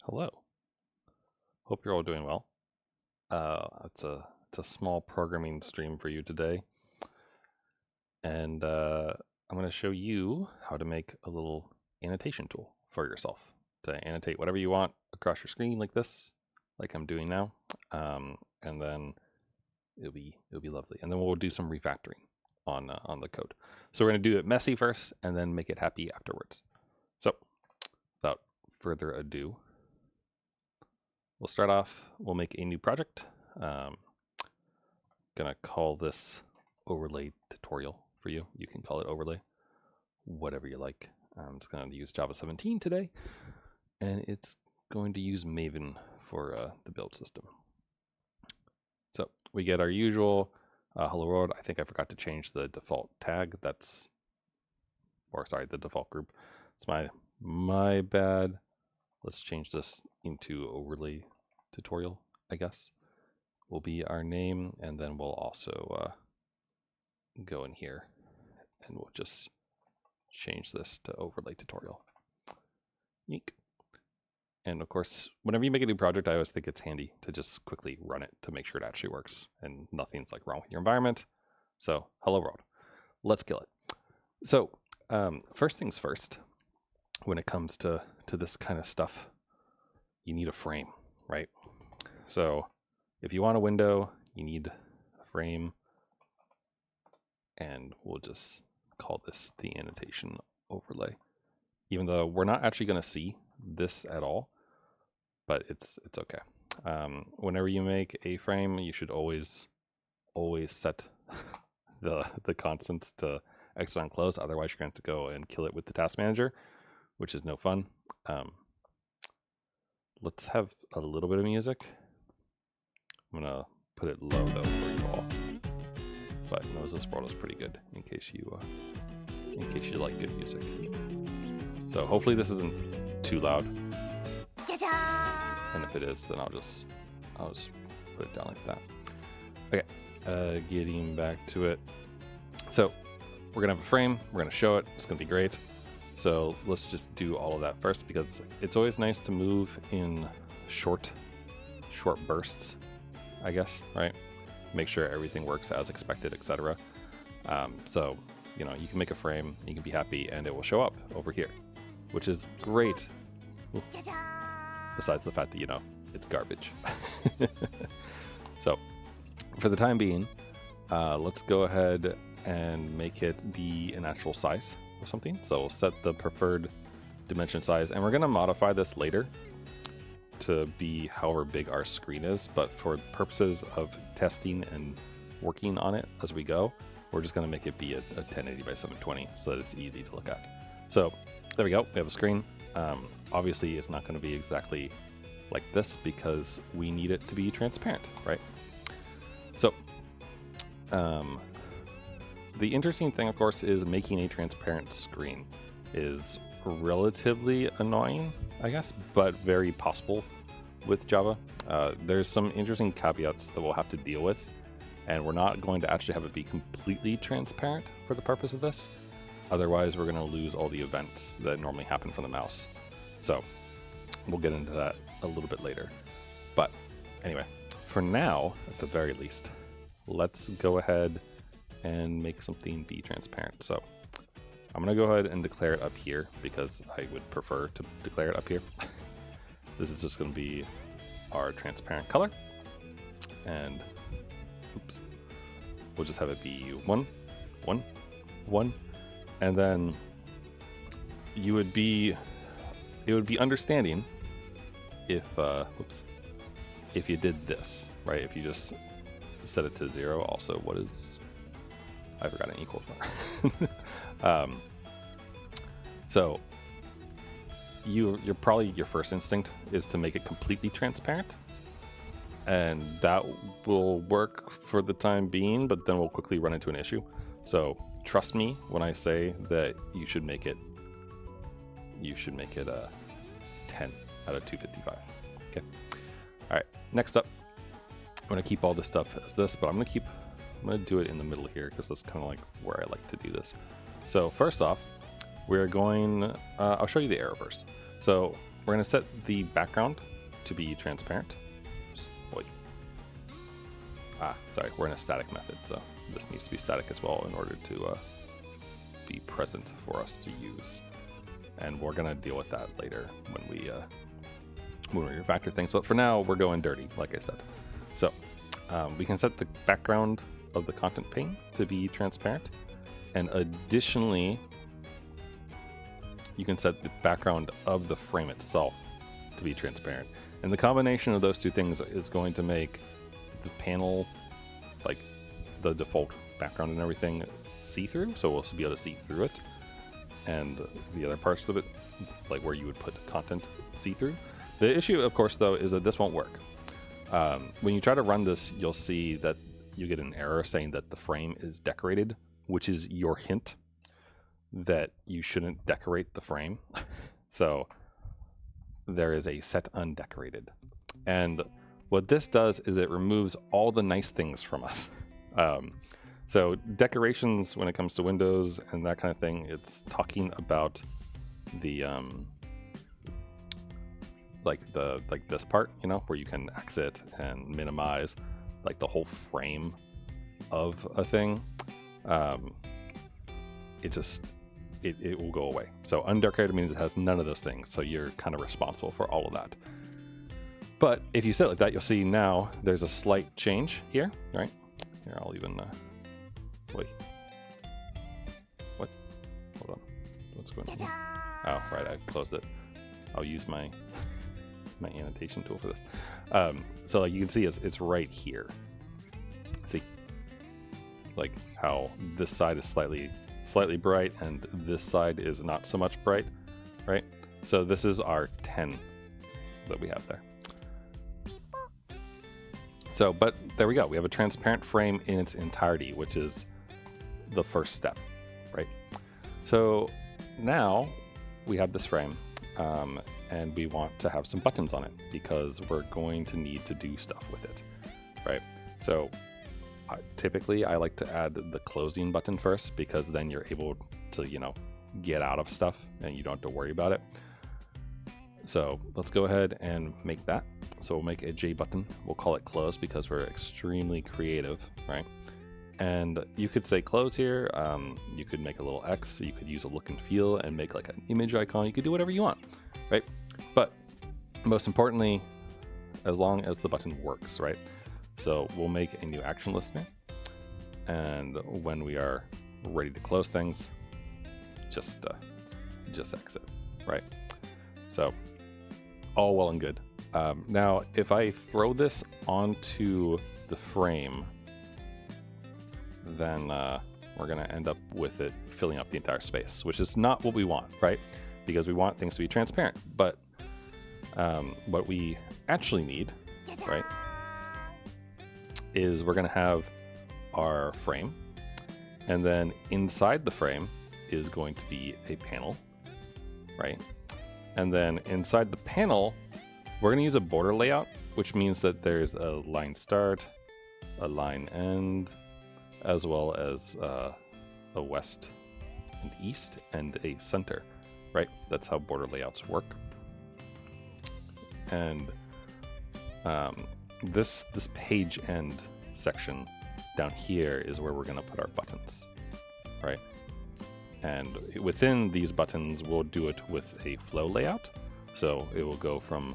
Hello. Hope you're all doing well. It's a small programming stream for you today, and I'm going to show you how to make a little annotation tool for yourself to annotate whatever you want across your screen like this, like I'm doing now, and then it'll be lovely. And then we'll do some refactoring on the code. So we're going to do it messy first, and then make it happy afterwards. So without further ado, we'll start off, we'll make a new project. Gonna call this overlay tutorial for you. You can call it overlay, whatever you like. I'm just gonna use Java 17 today, and it's going to use Maven for the build system. So we get our usual hello world. I think I forgot to change the default tag. The default group. It's my bad. Let's change this into overlay tutorial, I guess, will be our name. And then we'll also go in here and we'll just change this to overlay tutorial. Yeek. And of course, whenever you make a new project, I always think it's handy to just quickly run it to make sure it actually works and nothing's like wrong with your environment. So hello world, let's kill it. So first things first, when it comes to this kind of stuff, you need a frame, right? So if you want a window, you need a frame, and we'll just call this the annotation overlay, even though we're not actually going to see this at all, but it's okay. Whenever you make a frame, you should always set the constants to exit on close. Otherwise, you're going to have to go and kill it with the task manager, which is no fun. Let's have a little bit of music. I'm gonna put it low though for you all, but knows this world is pretty good in case you like good music. So hopefully this isn't too loud, and if it is, then I'll just put it down like that. Okay, getting back to it. So we're gonna have a frame. We're gonna show it. It's gonna be great. So let's just do all of that first, because it's always nice to move in short bursts, I guess, right? Make sure everything works as expected, etc. So, you know, you can make a frame, you can be happy, and it will show up over here, which is great. Ooh. Besides the fact that, you know, it's garbage. So for the time being, let's go ahead and make it be an actual size or something. So we'll set the preferred dimension size, and we're going to modify this later to be however big our screen is, but for purposes of testing and working on it as we go, we're just going to make it be a 1080 by 720 so that it's easy to look at. So there we go, we have a screen. Obviously it's not going to be exactly like this because we need it to be transparent, right? So the interesting thing, of course, is making a transparent screen is relatively annoying, I guess, but very possible with Java. There's some interesting caveats that we'll have to deal with, and we're not going to actually have it be completely transparent for the purpose of this. Otherwise, we're going to lose all the events that normally happen from the mouse. So we'll get into that a little bit later. But anyway, for now, at the very least, let's go ahead and make something be transparent. So I'm going to go ahead and declare it up here because I would prefer to declare it up here. This is just going to be our transparent color, and oops, we'll just have it be 1, 1, 1, and then it would be understanding if if you did this, right? If you just set it to 0. Also, what is, I forgot an equals mark. So your first instinct is to make it completely transparent, and that will work for the time being, but then we'll quickly run into an issue. So trust me when I say that you should make it a 10 out of 255. Okay. All right. Next up, I'm going to keep all this stuff as this, but I'm going to do it in the middle here because that's kind of like where I like to do this. So first off, we're going, I'll show you the arrow first. So we're going to set the background to be transparent. Oops, wait. Sorry, we're in a static method, so this needs to be static as well in order to be present for us to use. And we're going to deal with that later when we refactor things. But for now, we're going dirty, like I said. So we can set the background of the content pane to be transparent. And additionally, you can set the background of the frame itself to be transparent. And the combination of those two things is going to make the panel, like the default background and everything, see-through. So we'll be able to see through it. And the other parts of it, like where you would put content, see-through. The issue, of course, though, is that this won't work. When you try to run this, you'll see that you get an error saying that the frame is decorated, which is your hint that you shouldn't decorate the frame. So there is a set undecorated. And what this does is it removes all the nice things from us. So decorations, when it comes to Windows and that kind of thing, it's talking about the like this part, you know, where you can exit and minimize like the whole frame of a thing. It will go away. So undecorated means it has none of those things. So you're kind of responsible for all of that. But if you set it like that, you'll see now there's a slight change here, right? Here, I'll even, wait. What? Hold on. What's going on? Oh, right, I closed it. I'll use my annotation tool for this. So like you can see it's right here. See? Like how this side is slightly bright and this side is not so much bright, right? So this is our 10 that we have there. So, but there we go. We have a transparent frame in its entirety, which is the first step, right? So now we have this frame and we want to have some buttons on it because we're going to need to do stuff with it, right? So typically I like to add the closing button first because then you're able to, you know, get out of stuff and you don't have to worry about it. So let's go ahead and make that. So we'll make a J button. We'll call it close because we're extremely creative, right? And you could say close here. You could make a little X. You could use a look and feel and make like an image icon. You could do whatever you want, right? But most importantly, as long as the button works, right? So we'll make a new action listener. And when we are ready to close things, just exit, right? So all well and good. Now, if I throw this onto the frame, then we're going to end up with it filling up the entire space, which is not what we want, right? Because we want things to be transparent. But what we actually need, right, is we're going to have our frame. And then inside the frame is going to be a panel, right? And then inside the panel, we're going to use a border layout, which means that there's a line start, a line end, as well as a west and east and a center, right? That's how border layouts work. And this page end section down here is where we're going to put our buttons, right? And within these buttons, we'll do it with a flow layout. So it will go from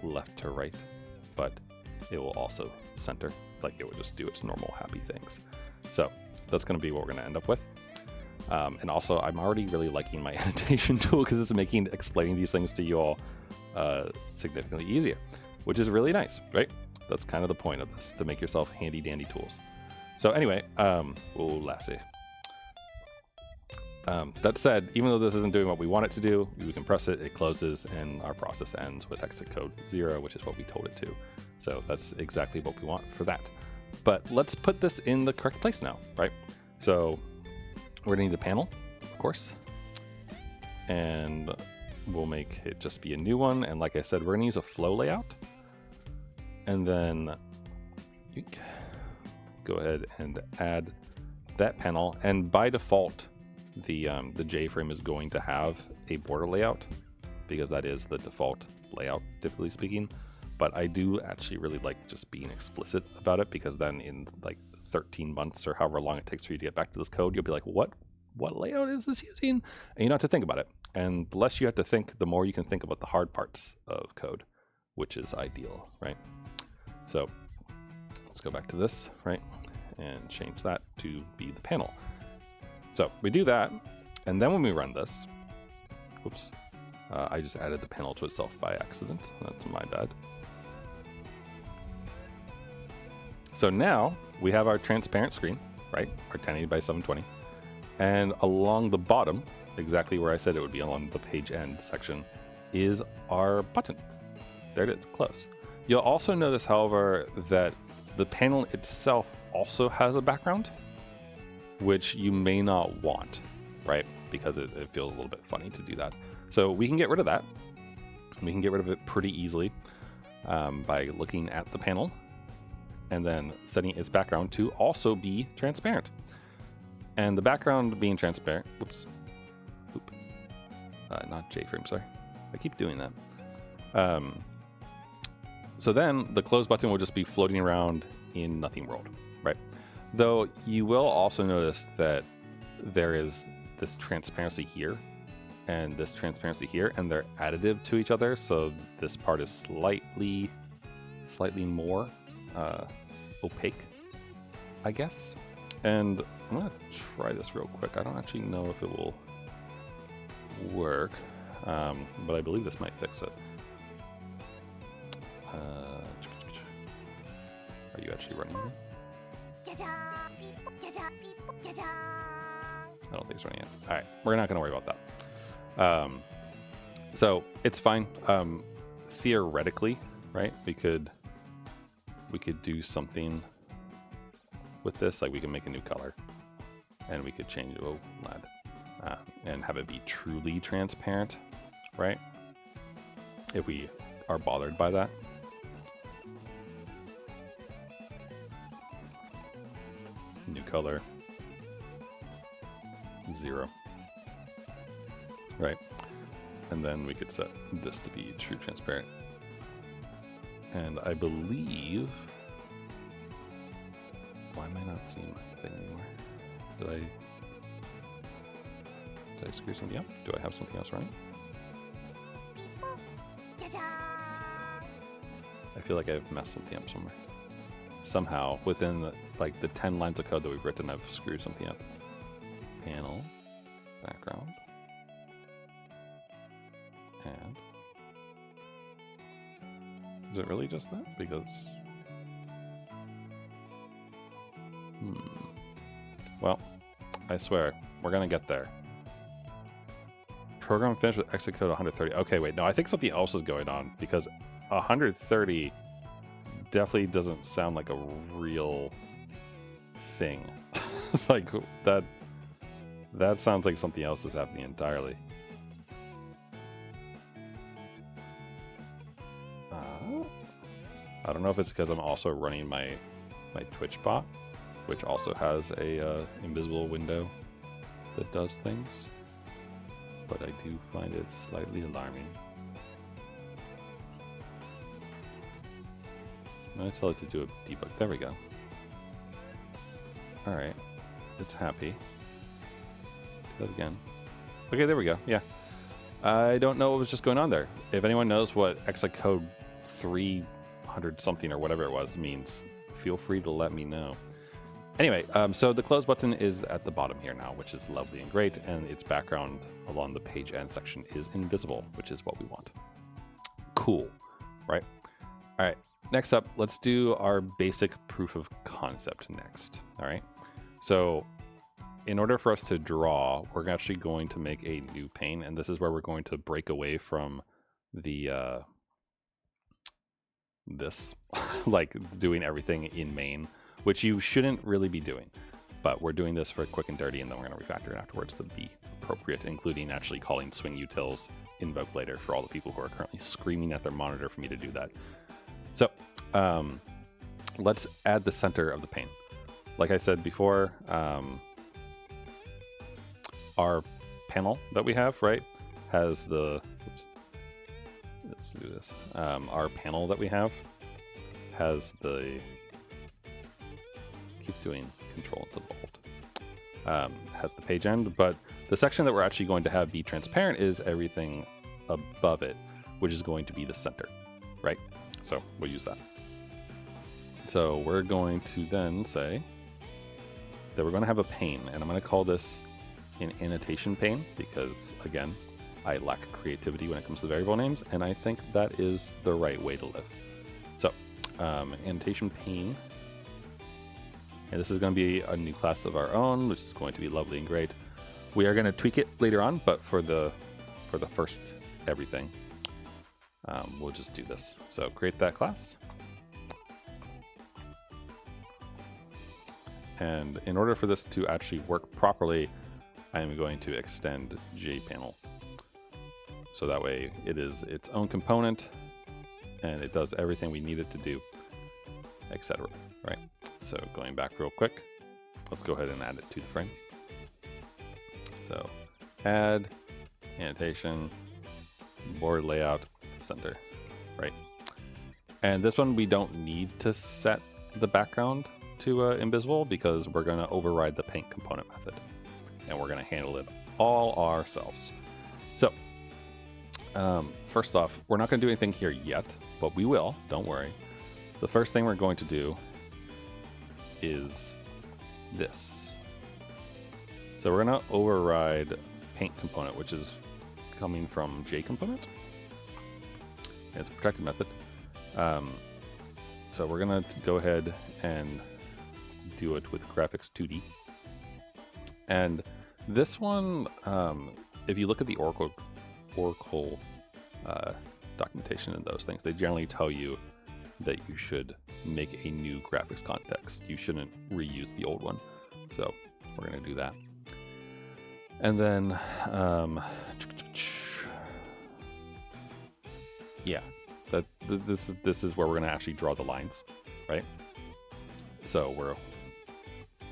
left to right, but it will also center, like it would just do its normal happy things. So that's going to be what we're going to end up with. And also, I'm already really liking my annotation tool because it's making explaining these things to you all significantly easier, which is really nice, right? That's kind of the point of this, to make yourself handy dandy tools. So anyway, lassie. That said, even though this isn't doing what we want it to do, we can press it, it closes, and our process ends with exit code 0, which is what we told it to. So that's exactly what we want for that. But let's put this in the correct place now, right? So we're gonna need a panel, of course, and we'll make it just be a new one. And like I said, we're gonna use a flow layout, and then go ahead and add that panel. And by default, the J frame is going to have a border layout because that is the default layout, typically speaking. But I do actually really like just being explicit about it, because then in like 13 months or however long it takes for you to get back to this code, you'll be like, what layout is this using? And you don't have to think about it. And the less you have to think, the more you can think about the hard parts of code, which is ideal, right? So let's go back to this, right? And change that to be the panel. So we do that. And then when we run this, whoops, I just added the panel to itself by accident. That's my bad. So now we have our transparent screen, right? Our 1080 by 720. And along the bottom, exactly where I said it would be along the page end section, is our button. There it is, close. You'll also notice, however, that the panel itself also has a background, which you may not want, right? Because it feels a little bit funny to do that. So we can get rid of that. We can get rid of it pretty easily by looking at the panel and then setting its background to also be transparent. And the background being transparent, whoops, not JFrame, sorry. I keep doing that. So then the close button will just be floating around in nothing world, right? Though you will also notice that there is this transparency here and this transparency here, and they're additive to each other. So this part is slightly more opaque, I guess. And I'm gonna try this real quick. I don't actually know if it will work, but I believe this might fix it. Are you actually running it? I don't think it's running it. All right, we're not gonna worry about that. So it's fine. Theoretically, right? We could do something with this, like we can make a new color, and we could change it, and have it be truly transparent, right? If we are bothered by that. New color, 0. Right. And then we could set this to be true transparent. And I believe, why am I not seeing my thing anymore? Did I screw something up? Do I have something else running? I feel like I've messed something up somewhere. Somehow, within the 10 lines of code that we've written, I've screwed something up. Panel, background, and is it really just that? Because, well, I swear, we're gonna get there. Program finished with exit code 130. Okay, wait, no, I think something else is going on, because 130 definitely doesn't sound like a real thing. Like that sounds like something else is happening entirely. I don't know if it's because I'm also running my Twitch bot, which also has a invisible window that does things, but I do find it slightly alarming. I tell it to do a debug. There we go. All right, it's happy. Do that again. Okay, there we go. Yeah, I don't know what was just going on there. If anyone knows what exit code 300 something or whatever it was means, feel free to let me know. Anyway, so the close button is at the bottom here now, which is lovely and great, and its background along the page end section is invisible, which is what we want. Cool, right? All right. Next up, let's do our basic proof of concept next. All right. So in order for us to draw, we're actually going to make a new pane. And this is where we're going to break away from the, this, like doing everything in main, which you shouldn't really be doing. But we're doing this for quick and dirty, and then we're going to refactor it afterwards to be appropriate, including actually calling swing utils invoke later for all the people who are currently screaming at their monitor for me to do that. So let's add the center of the pane. Like I said before, our panel that we have, right, has the to do this. Our panel that we have has the, keep doing Control instead of Alt, has the page end, but the section that we're actually going to have be transparent is everything above it, which is going to be the center, right? So we'll use that. So we're going to then say that we're going to have a pane, and I'm going to call this an annotation pane because, again, I lack creativity when it comes to variable names, and I think that is the right way to live. So annotation pane, and this is going to be a new class of our own, which is going to be lovely and great. We are going to tweak it later on, but for the first everything, we'll just do this. So create that class. And in order for this to actually work properly, I am going to extend jpanel. So that way it is its own component and it does everything we need it to do, etc. Right? So going back real quick, let's go ahead and add it to the frame. So add annotation, board layout, center, right? And this one we don't need to set the background to invisible because we're going to override the paint component method and we're going to handle it all ourselves. So first off, we're not going to do anything here yet, but we will, don't worry. The first thing we're going to do is this. So we're going to override paint component, which is coming from jcomponent. It's a protected method. So we're going to go ahead and do it with graphics 2D. And this one, if you look at the Oracle documentation and those things, they generally tell you that you should make a new graphics context. You shouldn't reuse the old one. So we're going to do that. And then, yeah, this is where we're going to actually draw the lines, right? So we're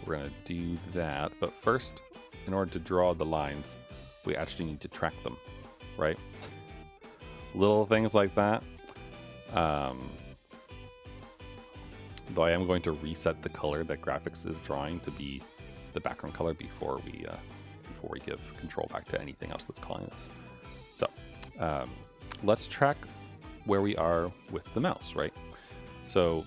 going to do that. But first, in order to draw the lines, we actually need to track them, right? Little things like that. Though I am going to reset the color that graphics is drawing to be the background color before we give control back to anything else that's calling this. So let's track where we are with the mouse, right? So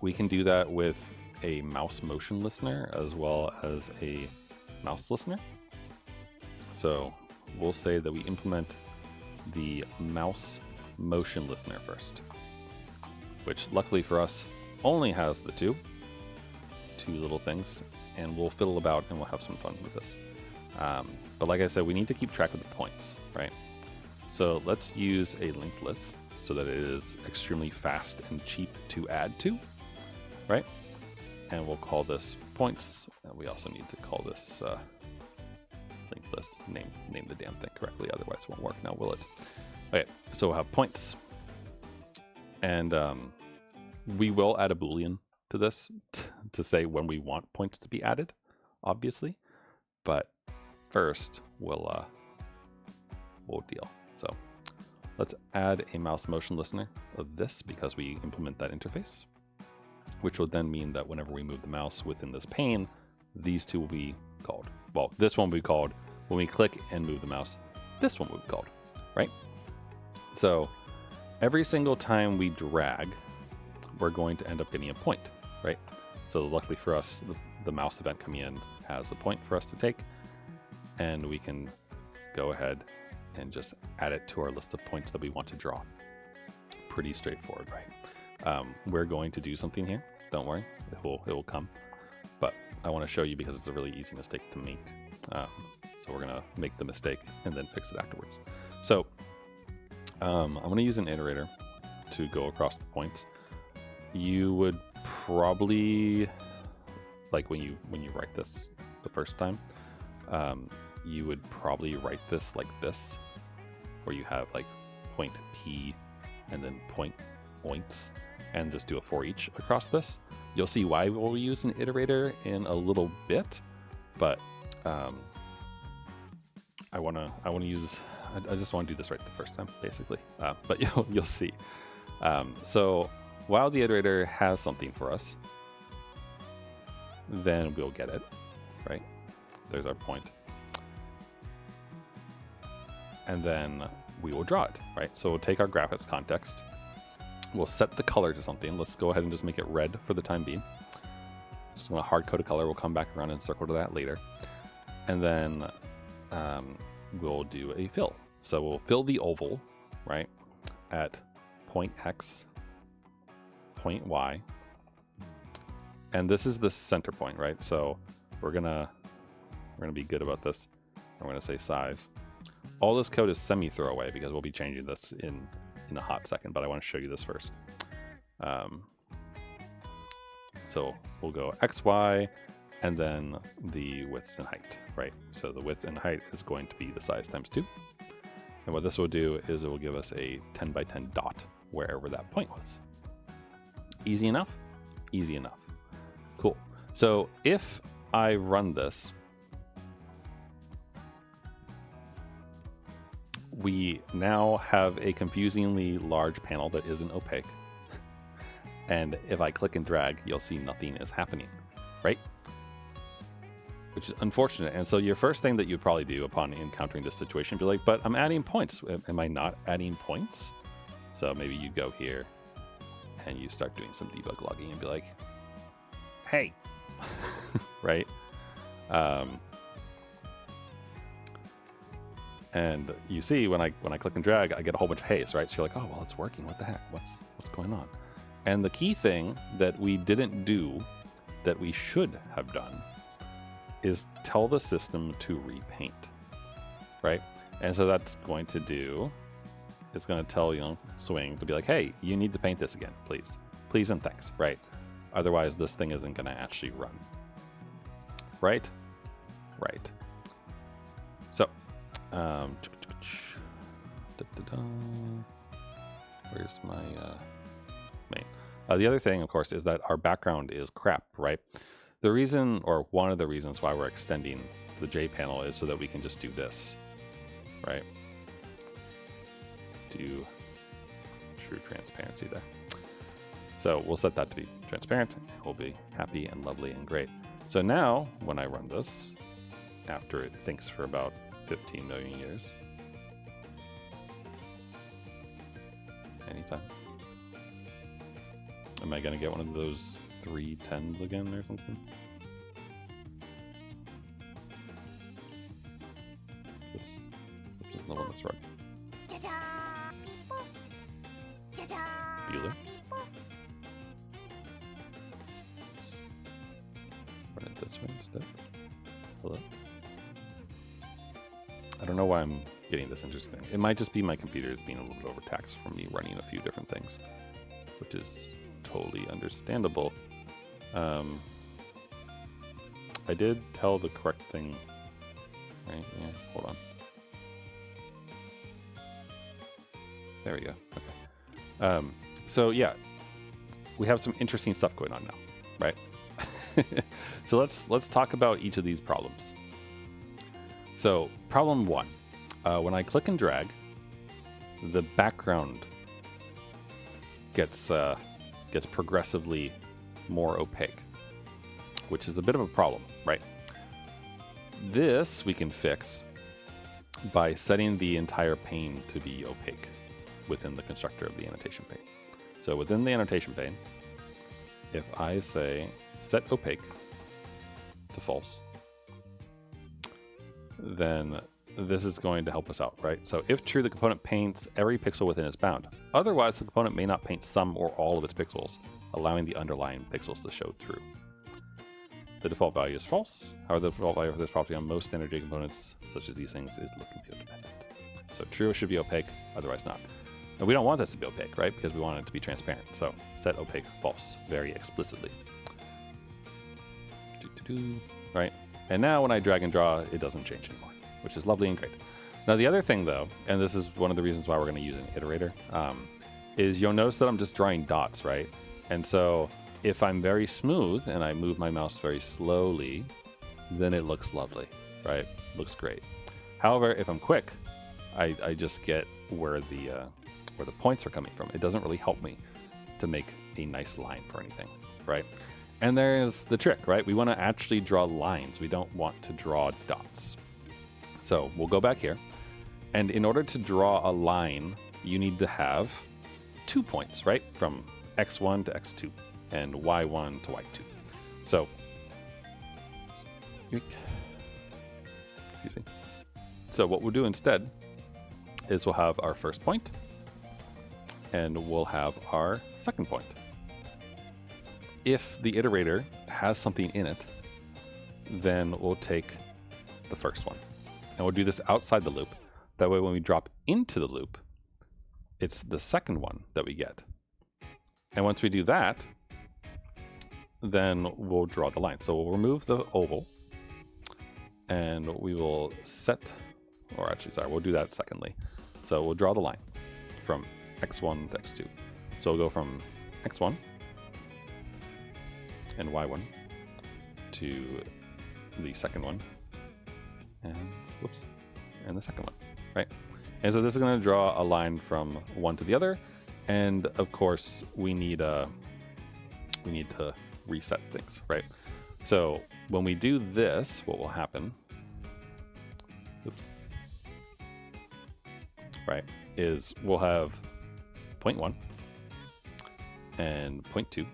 we can do that with a mouse motion listener as well as a mouse listener. So we'll say that we implement the mouse motion listener first, which luckily for us only has the two little things, and we'll fiddle about and we'll have some fun with this. But like I said, we need to keep track of the points, right? So let's use a linked list so that it is extremely fast and cheap to add to, right? And we'll call this points. And we also need to call this linked list, name the damn thing correctly, otherwise it won't work now, will it? Okay, so we'll have points. And we will add a Boolean to this to say when we want points to be added, obviously. But first, we'll deal. So let's add a mouse motion listener of this because we implement that interface, which will then mean that whenever we move the mouse within this pane, these two will be called. Well, this one will be called when we click and move the mouse. This one will be called, right? So every single time we drag, we're going to end up getting a point, right? So luckily for us, the mouse event coming in has a point for us to take, and we can go ahead and just add it to our list of points that we want to draw. Pretty straightforward, right? We're going to do something here. Don't worry, it will come. But I want to show you because it's a really easy mistake to make. So we're going to make the mistake and then fix it afterwards. So I'm going to use an iterator to go across the points. You would probably, like when you write this the first time, you would probably write this like this, where you have like point P and then points, and just do a for each across this. You'll see why we'll use an iterator in a little bit, but I want to use I just want to do this right the first time, basically. But you'll see. So while the iterator has something for us, then we'll get it, right? There's our point. And then we will draw it, right? So we'll take our graphics context. We'll set the color to something. Let's go ahead and just make it red for the time being. Just going to hard code a color. We'll come back around and circle to that later. And then we'll do a fill. So we'll fill the oval, right, at point X, point Y. And this is the center point, right? So we're gonna be good about this. I'm gonna say size. All this code is semi-throwaway because we'll be changing this in a hot second, but I want to show you this first. So we'll go X, Y, and then the width and height, right? So the width and height is going to be the size times 2. And what this will do is it will give us a 10 by 10 dot wherever that point was. Easy enough? Easy enough. Cool. So if I run this, we now have a confusingly large panel that isn't opaque. And if I click and drag, you'll see nothing is happening, right? Which is unfortunate. And so your first thing that you'd probably do upon encountering this situation, be like, but I'm adding points. Am I not adding points? So maybe you go here and you start doing some debug logging and be like, hey, right? And you see when I click and drag, I get a whole bunch of haze, right? So you're like, oh, well, it's working. What the heck? What's going on? And the key thing that we didn't do that we should have done is tell the system to repaint, right? And so that's going to do, it's going to tell, Swing to be like, hey, you need to paint this again, please. Please and thanks, right? Otherwise, this thing isn't going to actually run, right? Right. So, where's my main? The other thing, of course, is that our background is crap, right? The reason, or one of the reasons why we're extending the J panel is so that we can just do this, right? Do true transparency there. So we'll set that to be transparent, and we'll be happy and lovely and great. So now, when I run this, after it thinks for about 15 million years, anytime. Am I gonna get one of those 3 10s again or something? This isn't the one that's right. Bueller. Run it this way instead. Hello. I don't know why I'm getting this interesting. It might just be my computer is being a little bit overtaxed from me running a few different things, which is totally understandable. I did tell the correct thing, right? Yeah, hold on. There we go. Okay. So yeah, we have some interesting stuff going on now, right? So let's talk about each of these problems. So problem 1, when I click and drag, the background gets progressively more opaque, which is a bit of a problem, right? This we can fix by setting the entire pane to be opaque within the constructor of the annotation pane. So within the annotation pane, if I say set opaque to false, then this is going to help us out, right? So if true, the component paints every pixel within its bound. Otherwise, the component may not paint some or all of its pixels, allowing the underlying pixels to show true. The default value is false. However, the default value for this property on most standard J components, such as these things, is looking field dependent. So true should be opaque, otherwise not. And we don't want this to be opaque, right? Because we want it to be transparent. So set opaque false very explicitly. Right? And now when I drag and draw, it doesn't change anymore, which is lovely and great. Now the other thing though, and this is one of the reasons why we're going to use an iterator, is you'll notice that I'm just drawing dots, right? And so if I'm very smooth and I move my mouse very slowly, then it looks lovely, right? Looks great. However, if I'm quick I just get where the points are coming from. It doesn't really help me to make a nice line for anything, right? And there's the trick, right? We want to actually draw lines. We don't want to draw dots. So we'll go back here. And in order to draw a line, you need to have 2 points, right? From x1 to x2 and y1 to y2. So, excuse me. So what we'll do instead is we'll have our first point and we'll have our second point. If the iterator has something in it, then we'll take the first one. And we'll do this outside the loop. That way when we drop into the loop, it's the second one that we get. And once we do that, then we'll draw the line. So we'll remove the oval and we will set, or actually, sorry, we'll do that secondly. So we'll draw the line from x1 to x2. So we'll go from x1 and y1 to the second one, and whoops, and the second one, right? And so this is going to draw a line from one to the other, and of course we need to reset things, right? So when we do this, what will happen, oops, right, is we'll have point 1 and point 2.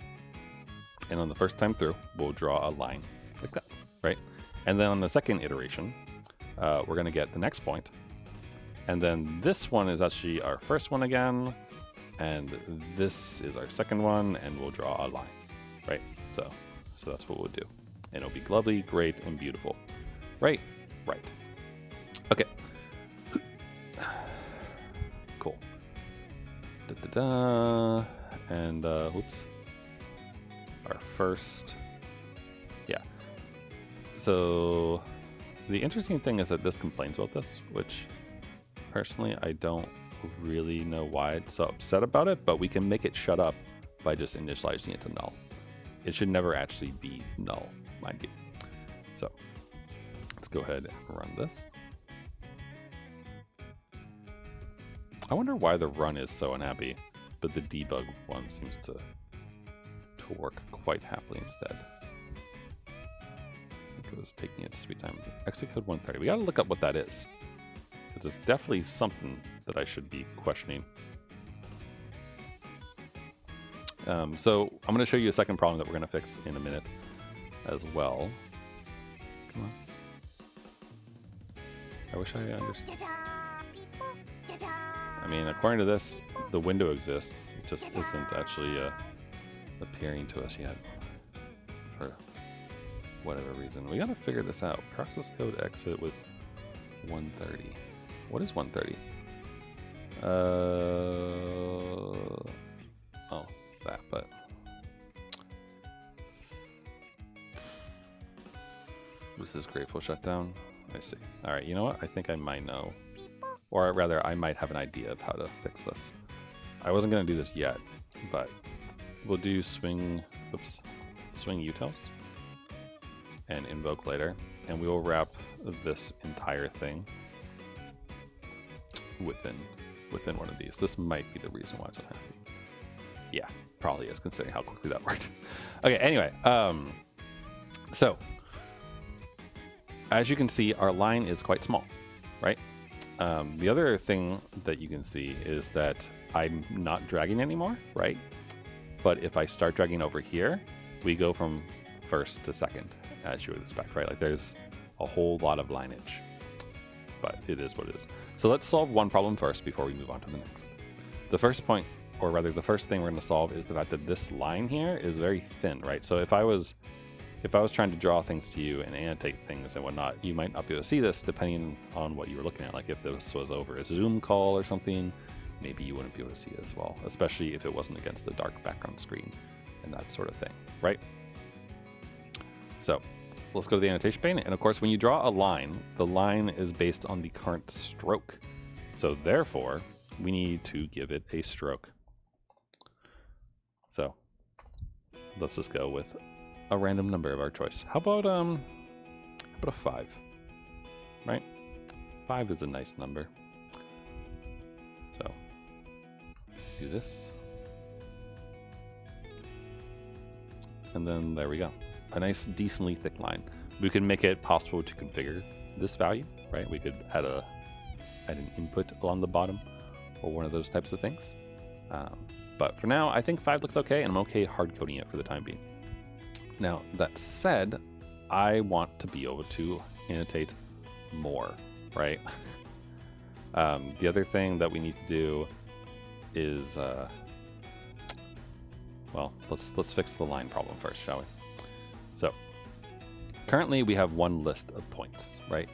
And on the first time through, we'll draw a line like that, right? And then on the second iteration, we're going to get the next point. And then this one is actually our first one again. And this is our second one, and we'll draw a line, right? So that's what we'll do. And it'll be lovely, great, and beautiful. Right? Right. Okay. Cool. Da-da-da. And, whoops. Our first, yeah. So the interesting thing is that this complains about this, which personally I don't really know why it's so upset about it, but we can make it shut up by just initializing it to null. It should never actually be null, mind you. So let's go ahead and run this. I wonder why the run is so unhappy, but the debug one seems to work quite happily instead. It was taking its sweet time. Exit code 130. We gotta look up what that is, because it's definitely something that I should be questioning. So I'm gonna show you a second problem that we're gonna fix in a minute as well. Come on. I wish I understood. I mean, according to this, the window exists. It just isn't actually appearing to us yet for whatever reason. We gotta figure this out. Process code exit with 130. What is 130? Oh, that, but this is Grateful Shutdown. I see. All right, you know what? I think I might know, or rather, I might have an idea of how to fix this. I wasn't gonna do this yet, but we'll do swing utils and invoke later, and we will wrap this entire thing within one of these. This might be the reason why it's unhappy. Yeah, probably is, considering how quickly that worked. Okay, anyway, so as you can see, our line is quite small, right? The other thing that you can see is that I'm not dragging anymore, right? But if I start dragging over here, we go from first to second, as you would expect, right? Like there's a whole lot of lineage, but it is what it is. So let's solve one problem first before we move on to the next. The first point, or rather the first thing we're going to solve, is the fact that this line here is very thin, right? So if I was trying to draw things to you and annotate things and whatnot, you might not be able to see this depending on what you were looking at. Like if this was over a Zoom call or something, maybe you wouldn't be able to see it as well, especially if it wasn't against the dark background screen and that sort of thing, right? So let's go to the annotation pane. And of course, when you draw a line, the line is based on the current stroke. So therefore, we need to give it a stroke. So let's just go with a random number of our choice. How about a 5, right? 5 is a nice number. do this. And then there we go. A nice, decently thick line. We can make it possible to configure this value, right? We could add an input along the bottom or one of those types of things. But for now, I think 5 looks okay, and I'm okay hard coding it for the time being. Now, that said, I want to be able to annotate more, right? The other thing that we need to do is, well, let's fix the line problem first, shall we? So currently we have one list of points, right?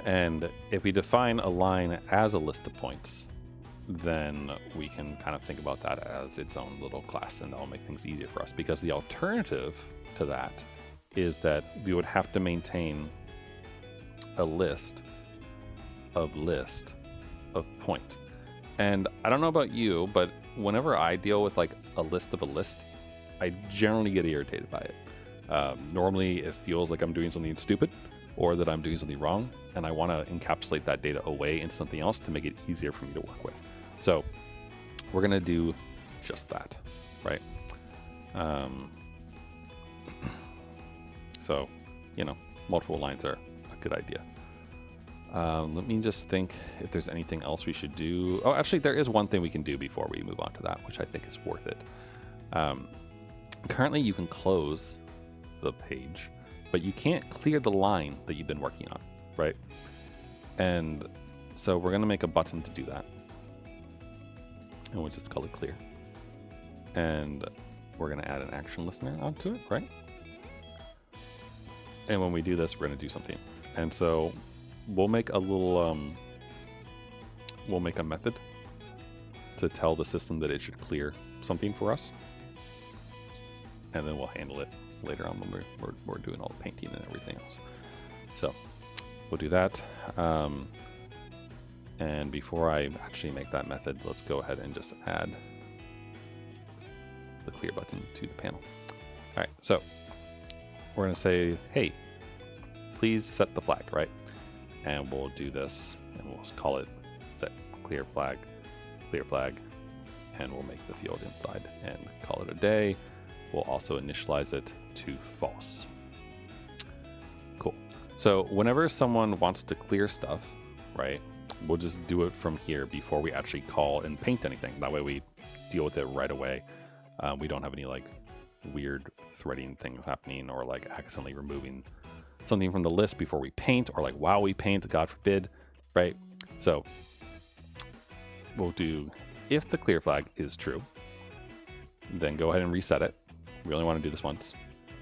And if we define a line as a list of points, then we can kind of think about that as its own little class, and that'll make things easier for us, because the alternative to that is that we would have to maintain a list of point. And I don't know about you, but whenever I deal with like a list of a list, I generally get irritated by it. Normally it feels like I'm doing something stupid or that I'm doing something wrong, and I want to encapsulate that data away in something else to make it easier for me to work with. So we're going to do just that, right? So, multiple lines are a good idea. Let me just think if there's anything else we should do. Oh, actually, there is one thing we can do before we move on to that, which I think is worth it. Currently, you can close the page, but you can't clear the line that you've been working on, right? And so we're going to make a button to do that. And we'll just call it clear. And we're going to add an action listener onto it, right? And when we do this, we're going to do something. And so we'll make a little, we'll make a method to tell the system that it should clear something for us. And then we'll handle it later on when we're doing all the painting and everything else. So we'll do that. And before I actually make that method, let's go ahead and just add the clear button to the panel. All right, so we're going to say, hey, please set the flag, right? And we'll do this, and we'll call it set clear flag, and we'll make the field inside and call it a day. We'll also initialize it to false. Cool. So whenever someone wants to clear stuff, right, we'll just do it from here before we actually call and paint anything. That way we deal with it right away. We don't have any like weird threading things happening or like accidentally removing something from the list before we paint, or like while we paint, God forbid, right? So we'll do if the clear flag is true, then go ahead and reset it. We only want to do this once.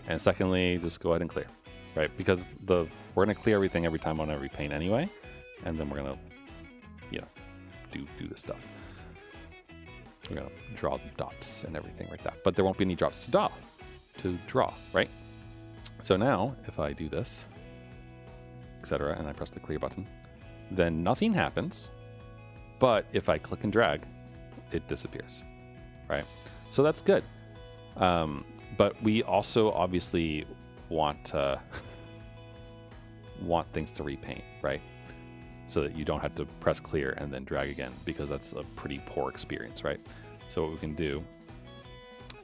And secondly, just go ahead and clear, right? Because we're going to clear everything every time on every paint anyway, and then we're going to, do this stuff. We're going to draw the dots and everything like that, but there won't be any dots to draw, right? So now, if I do this, etc., and I press the clear button, then nothing happens. But if I click and drag, it disappears, right? So that's good. But we also obviously want things to repaint, right? So that you don't have to press clear and then drag again, because that's a pretty poor experience, right? So what we can do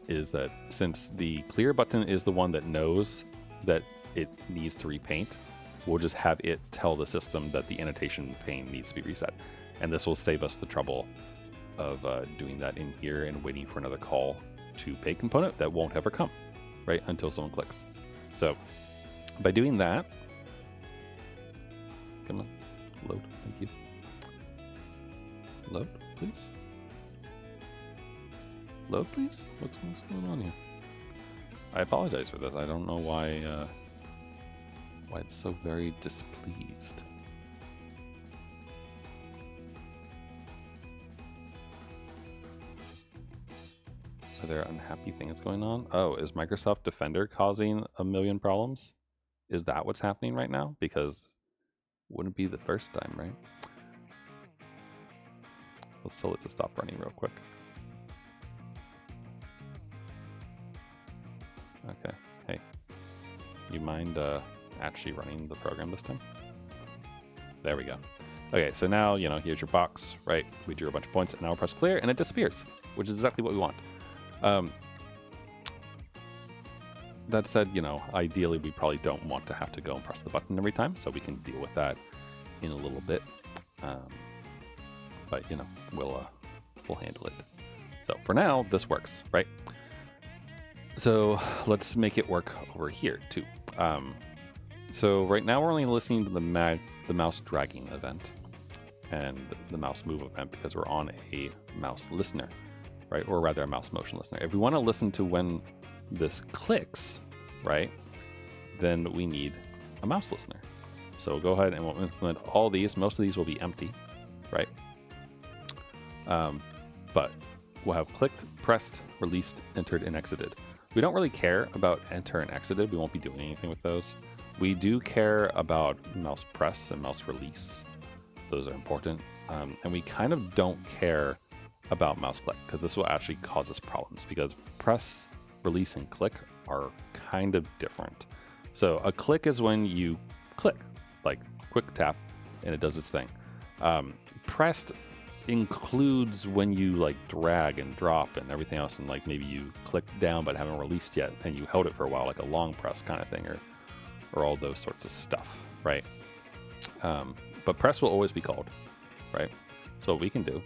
is that since the clear button is the one that knows that it needs to repaint, we'll just have it tell the system that the annotation pane needs to be reset. And this will save us the trouble of doing that in here and waiting for another call to paint component that won't ever come, right? Until someone clicks. So by doing that, come on, load, thank you. Load, please. Load, please? What's going on here? I apologize for this. I don't know why it's so very displeased. Are there unhappy things going on? Oh, is Microsoft Defender causing a million problems? Is that what's happening right now? Because wouldn't be the first time, right? Let's tell it to stop running real quick. Okay, hey, you mind actually running the program this time? There we go. Okay, so now, here's your box, right? We drew a bunch of points, and now we'll press clear, and it disappears, which is exactly what we want. That said, ideally we probably don't want to have to go and press the button every time, so we can deal with that in a little bit. But we'll handle it. So for now, this works, right? So let's make it work over here too. So right now we're only listening to the mouse dragging event and the mouse move event because we're on a mouse listener, right? Or rather a mouse motion listener. If we want to listen to when this clicks, right, then we need a mouse listener. So we'll go ahead and we'll implement all these. Most of these will be empty, right? But we'll have clicked, pressed, released, entered, and exited. We don't really care about enter and exited. We won't be doing anything with those. We do care about mouse press and mouse release. Those are important. And we kind of don't care about mouse click because this will actually cause us problems because press, release, and click are kind of different. So a click is when you click, like quick tap, and it does its thing. Pressed includes when you like drag and drop and everything else, and like maybe you click down but haven't released yet, and you held it for a while, like a long press kind of thing, or all those sorts of stuff, right? But press will always be called, right? So what we can do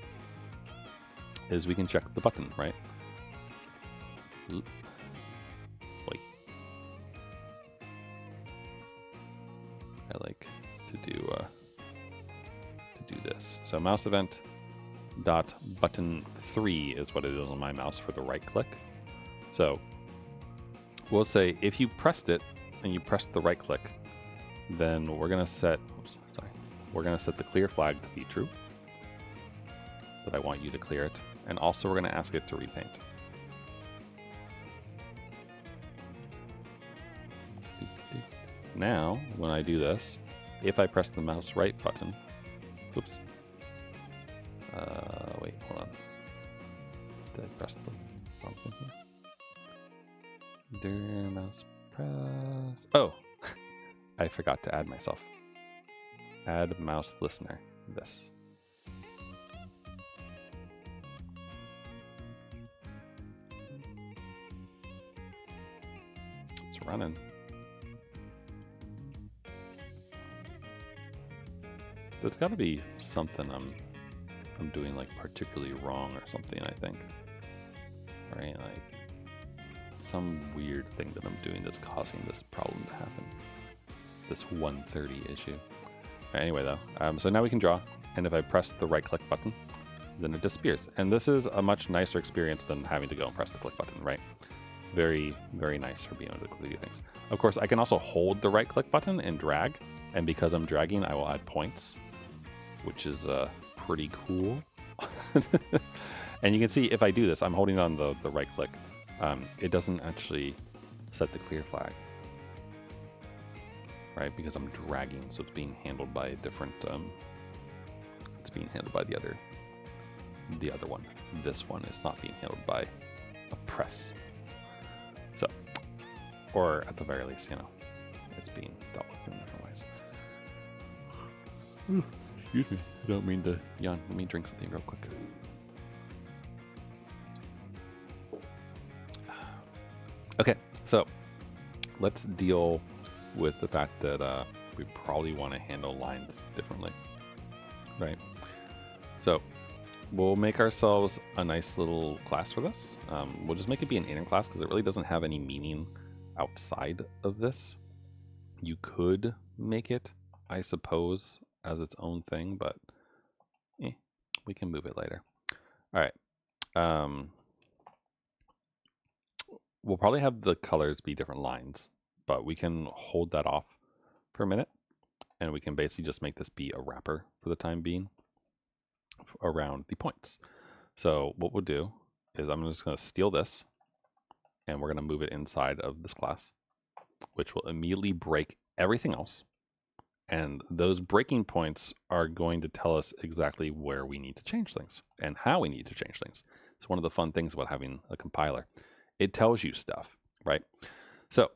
is we can check the button, right? Wait. I like to do this. So mouse event dot button 3 is what it is on my mouse for the right click. So we'll say if you pressed it and you pressed the right click, then we're gonna set the clear flag to be true. But I want you to clear it, and also we're gonna ask it to repaint. Now, when I do this, if I press the mouse right button, oops. Wait, hold on. Did I press the wrong thing here? Mouse press. Oh, I forgot to add myself. Add mouse listener. This. It's running. There's got to be something I'm doing like particularly wrong or something, I think. Right, like some weird thing that I'm doing that's causing this problem to happen. This 130 issue. Right, anyway though, so now we can draw, and if I press the right click button, then it disappears. And this is a much nicer experience than having to go and press the click button, right? Very, very nice for being able to quickly do things. Of course, I can also hold the right click button and drag, and because I'm dragging, I will add points, which is pretty cool. And you can see if I do this, I'm holding on the right click. It doesn't actually set the clear flag, right? Because I'm dragging, so it's being handled by a different. It's being handled by the other one. This one is not being handled by a press. So, or at the very least, it's being dealt with in different ways. Excuse me. I don't mean to yawn. Let me drink something real quick. Okay, so let's deal with the fact that we probably want to handle lines differently, right? So we'll make ourselves a nice little class for this. We'll just make it be an inner class because it really doesn't have any meaning outside of this. You could make it, I suppose, as its own thing, but we can move it later. All right. We'll probably have the colors be different lines, but we can hold that off for a minute, and we can basically just make this be a wrapper for the time being around the points. So what we'll do is I'm just going to steal this, and we're going to move it inside of this class, which will immediately break everything else. And those breaking points are going to tell us exactly where we need to change things and how we need to change things. It's one of the fun things about having a compiler. It tells you stuff, right? So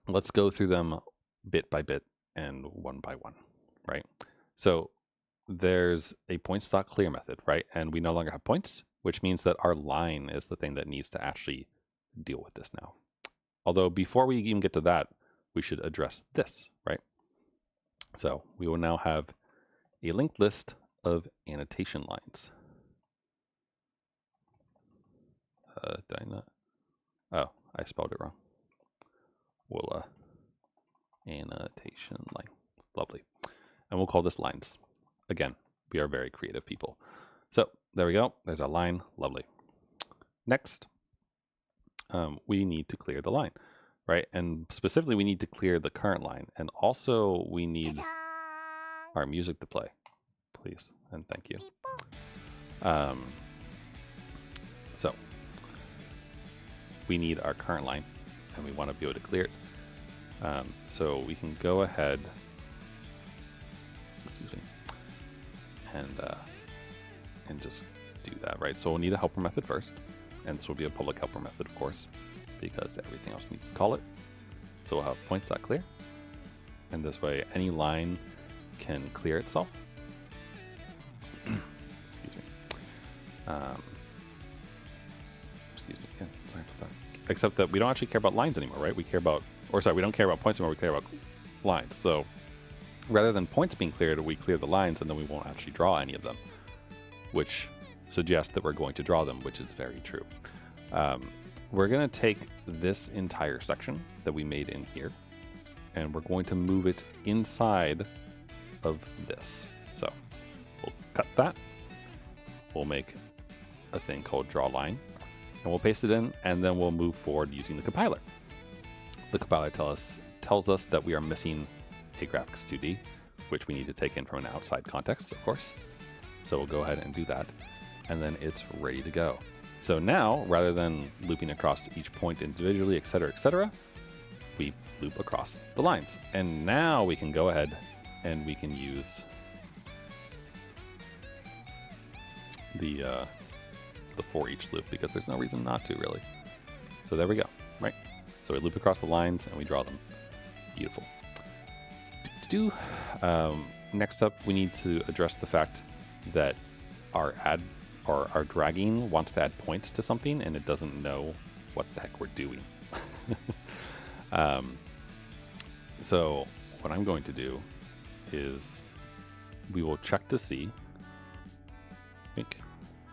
let's go through them bit by bit and one by one, right? So there's a points.clear method, right? And we no longer have points, which means that our line is the thing that needs to actually deal with this now. Although before we even get to that, we should address this, right? So we will now have a linked list of annotation lines. Did I not? Oh, I spelled it wrong. Annotation line. Lovely. And we'll call this lines. Again, we are very creative people. So there we go. There's our line. Lovely. Next, we need to clear the line, right? And specifically, we need to clear the current line. And also, we need our music to play, please. And thank you. So we need our current line, and we want to be able to clear it. So we can go ahead, excuse me, and just do that, right? So we'll need a helper method first, and this will be a public helper method, of course, because everything else needs to call it. So we'll have points.clear, and this way any line can clear itself. Excuse me. Excuse me again. Sorry about that. Except that we don't actually care about lines anymore, right? We care about, or sorry, we don't care about points anymore. We care about lines. So rather than points being cleared, we clear the lines, and then we won't actually draw any of them, which suggests that we're going to draw them, which is very true. We're going to take this entire section that we made in here, and we're going to move it inside of this. So we'll cut that. We'll make a thing called draw line, and we'll paste it in, and then we'll move forward using the compiler. The compiler tells us that we are missing a graphics 2D, which we need to take in from an outside context, of course. So we'll go ahead and do that, and then it's ready to go. So now, rather than looping across each point individually, etc., we loop across the lines. And now we can go ahead and we can use the for each loop, because there's no reason not to, really. So there we go, right? So we loop across the lines and we draw them. Beautiful. Next up, we need to address the fact that our dragging wants to add points to something, and it doesn't know what the heck we're doing. So what I'm going to do is we will check to see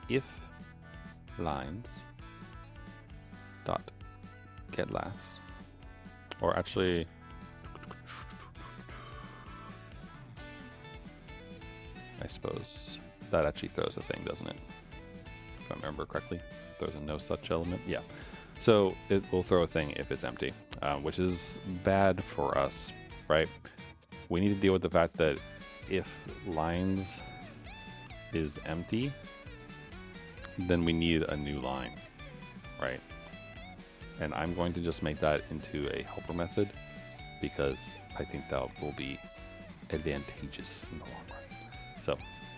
if lines dot get last, or actually I suppose that actually throws a thing, doesn't it? If I remember correctly, throws a no such element. Yeah. So it will throw a thing if it's empty, which is bad for us, right? We need to deal with the fact that if lines is empty, then we need a new line, right? And I'm going to just make that into a helper method, because I think that will be advantageous in the long run. So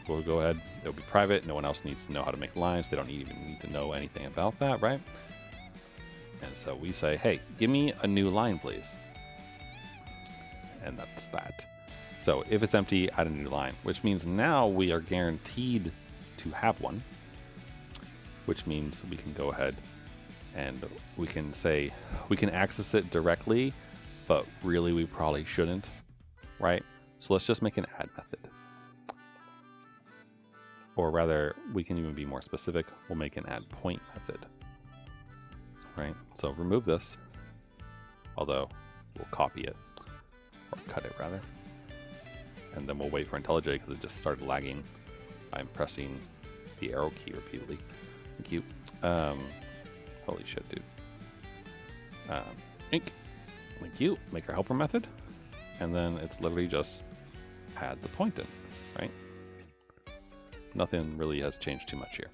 we'll go ahead, it'll be private, no one else needs to know how to make lines, they don't even need to know anything about that, right? And so we say, hey, give me a new line, please. And that's that. So if it's empty, add a new line, which means now we are guaranteed to have one, which means we can go ahead and we can say, we can access it directly, but really we probably shouldn't, right? So let's just make an add method. Or rather, we can even be more specific. We'll make an add point method, right? So remove this, although we'll copy it, or cut it rather. And then we'll wait for IntelliJ because it just started lagging. I'm pressing the arrow key repeatedly. Thank you. Holy shit, dude. Thank you. Make our helper method. And then it's literally just add the point in, right? Nothing really has changed too much here.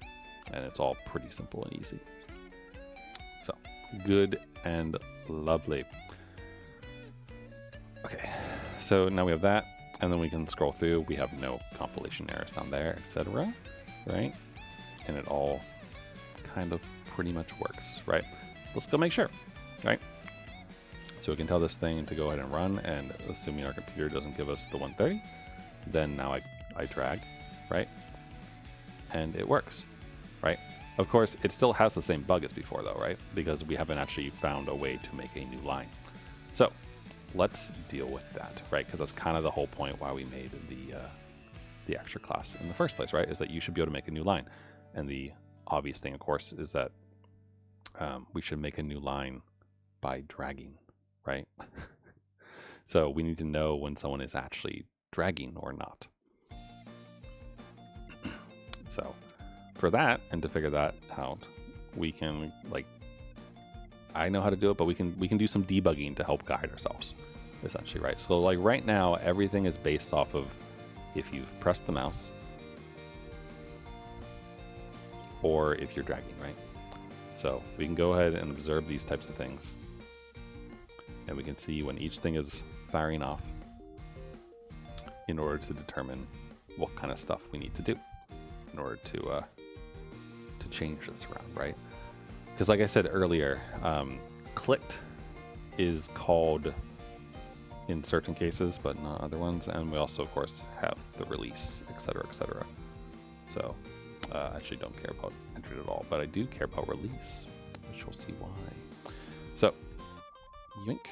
And it's all pretty simple and easy. So, good and lovely. Okay, so now we have that. And then we can scroll through. We have no compilation errors down there, etc. Right? And it all kind of pretty much works, right? Let's go make sure, right? So we can tell this thing to go ahead and run, and assuming our computer doesn't give us the 130, then now I I drag, right? And it works, right? Of course, it still has the same bug as before though, right? Because we haven't actually found a way to make a new line. So let's deal with that, right? Because that's kind of the whole point why we made the extra class in the first place, right? Is that you should be able to make a new line. And the obvious thing, of course, is that we should make a new line by dragging, right? So we need to know when someone is actually dragging or not. So for that, and to figure that out, we can, like, I know how to do it, but we can do some debugging to help guide ourselves, essentially, right? So like right now, everything is based off of if you've pressed the mouse or if you're dragging, right? So we can go ahead and observe these types of things, and we can see when each thing is firing off in order to determine what kind of stuff we need to do in order to change this around, right? Because like I said earlier, clicked is called in certain cases, but not other ones. And we also, of course, have the release, etc., etc. So I actually don't care about entered at all, but I do care about release, which we'll see why. So, yoink.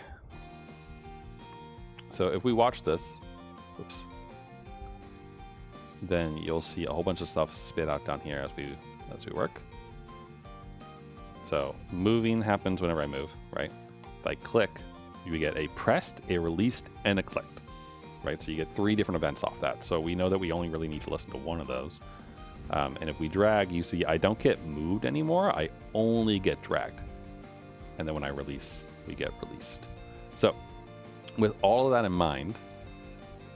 So if we watch this, oops, then you'll see a whole bunch of stuff spit out down here as we work. So moving happens whenever I move, right? If I click, you get a pressed, a released, and a clicked, right? So you get 3 different events off that. So we know that we only really need to listen to one of those. And if we drag, you see I don't get moved anymore. I only get dragged. And then when I release, we get released. So with all of that in mind,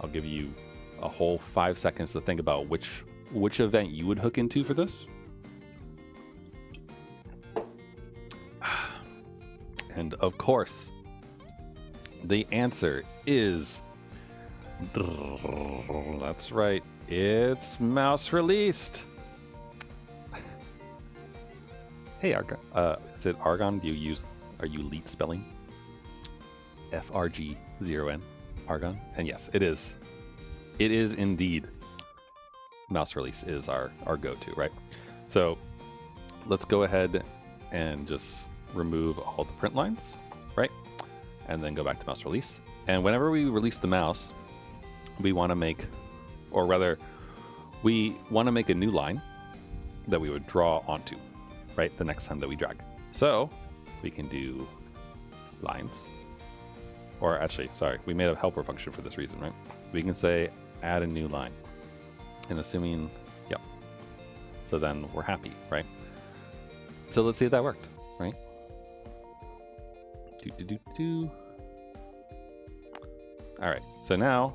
I'll give you a whole 5 seconds to think about which event you would hook into for this. And of course, the answer is, that's right, it's mouse released. Hey, Argon, is it Argon? Are you elite spelling? FRG0N, Argon? And yes, it is. It is indeed. Mouse release is our go-to, right? So let's go ahead and just remove all the print lines, right? And then go back to mouse release. And whenever we release the mouse, we want to make, or rather, we want to make a new line that we would draw onto, right? The next time that we drag. So we can do lines, or actually, sorry, we made a helper function for this reason, right? We can say add a new line, and assuming, yep. So then we're happy, right? So let's see if that worked, right? All right, so now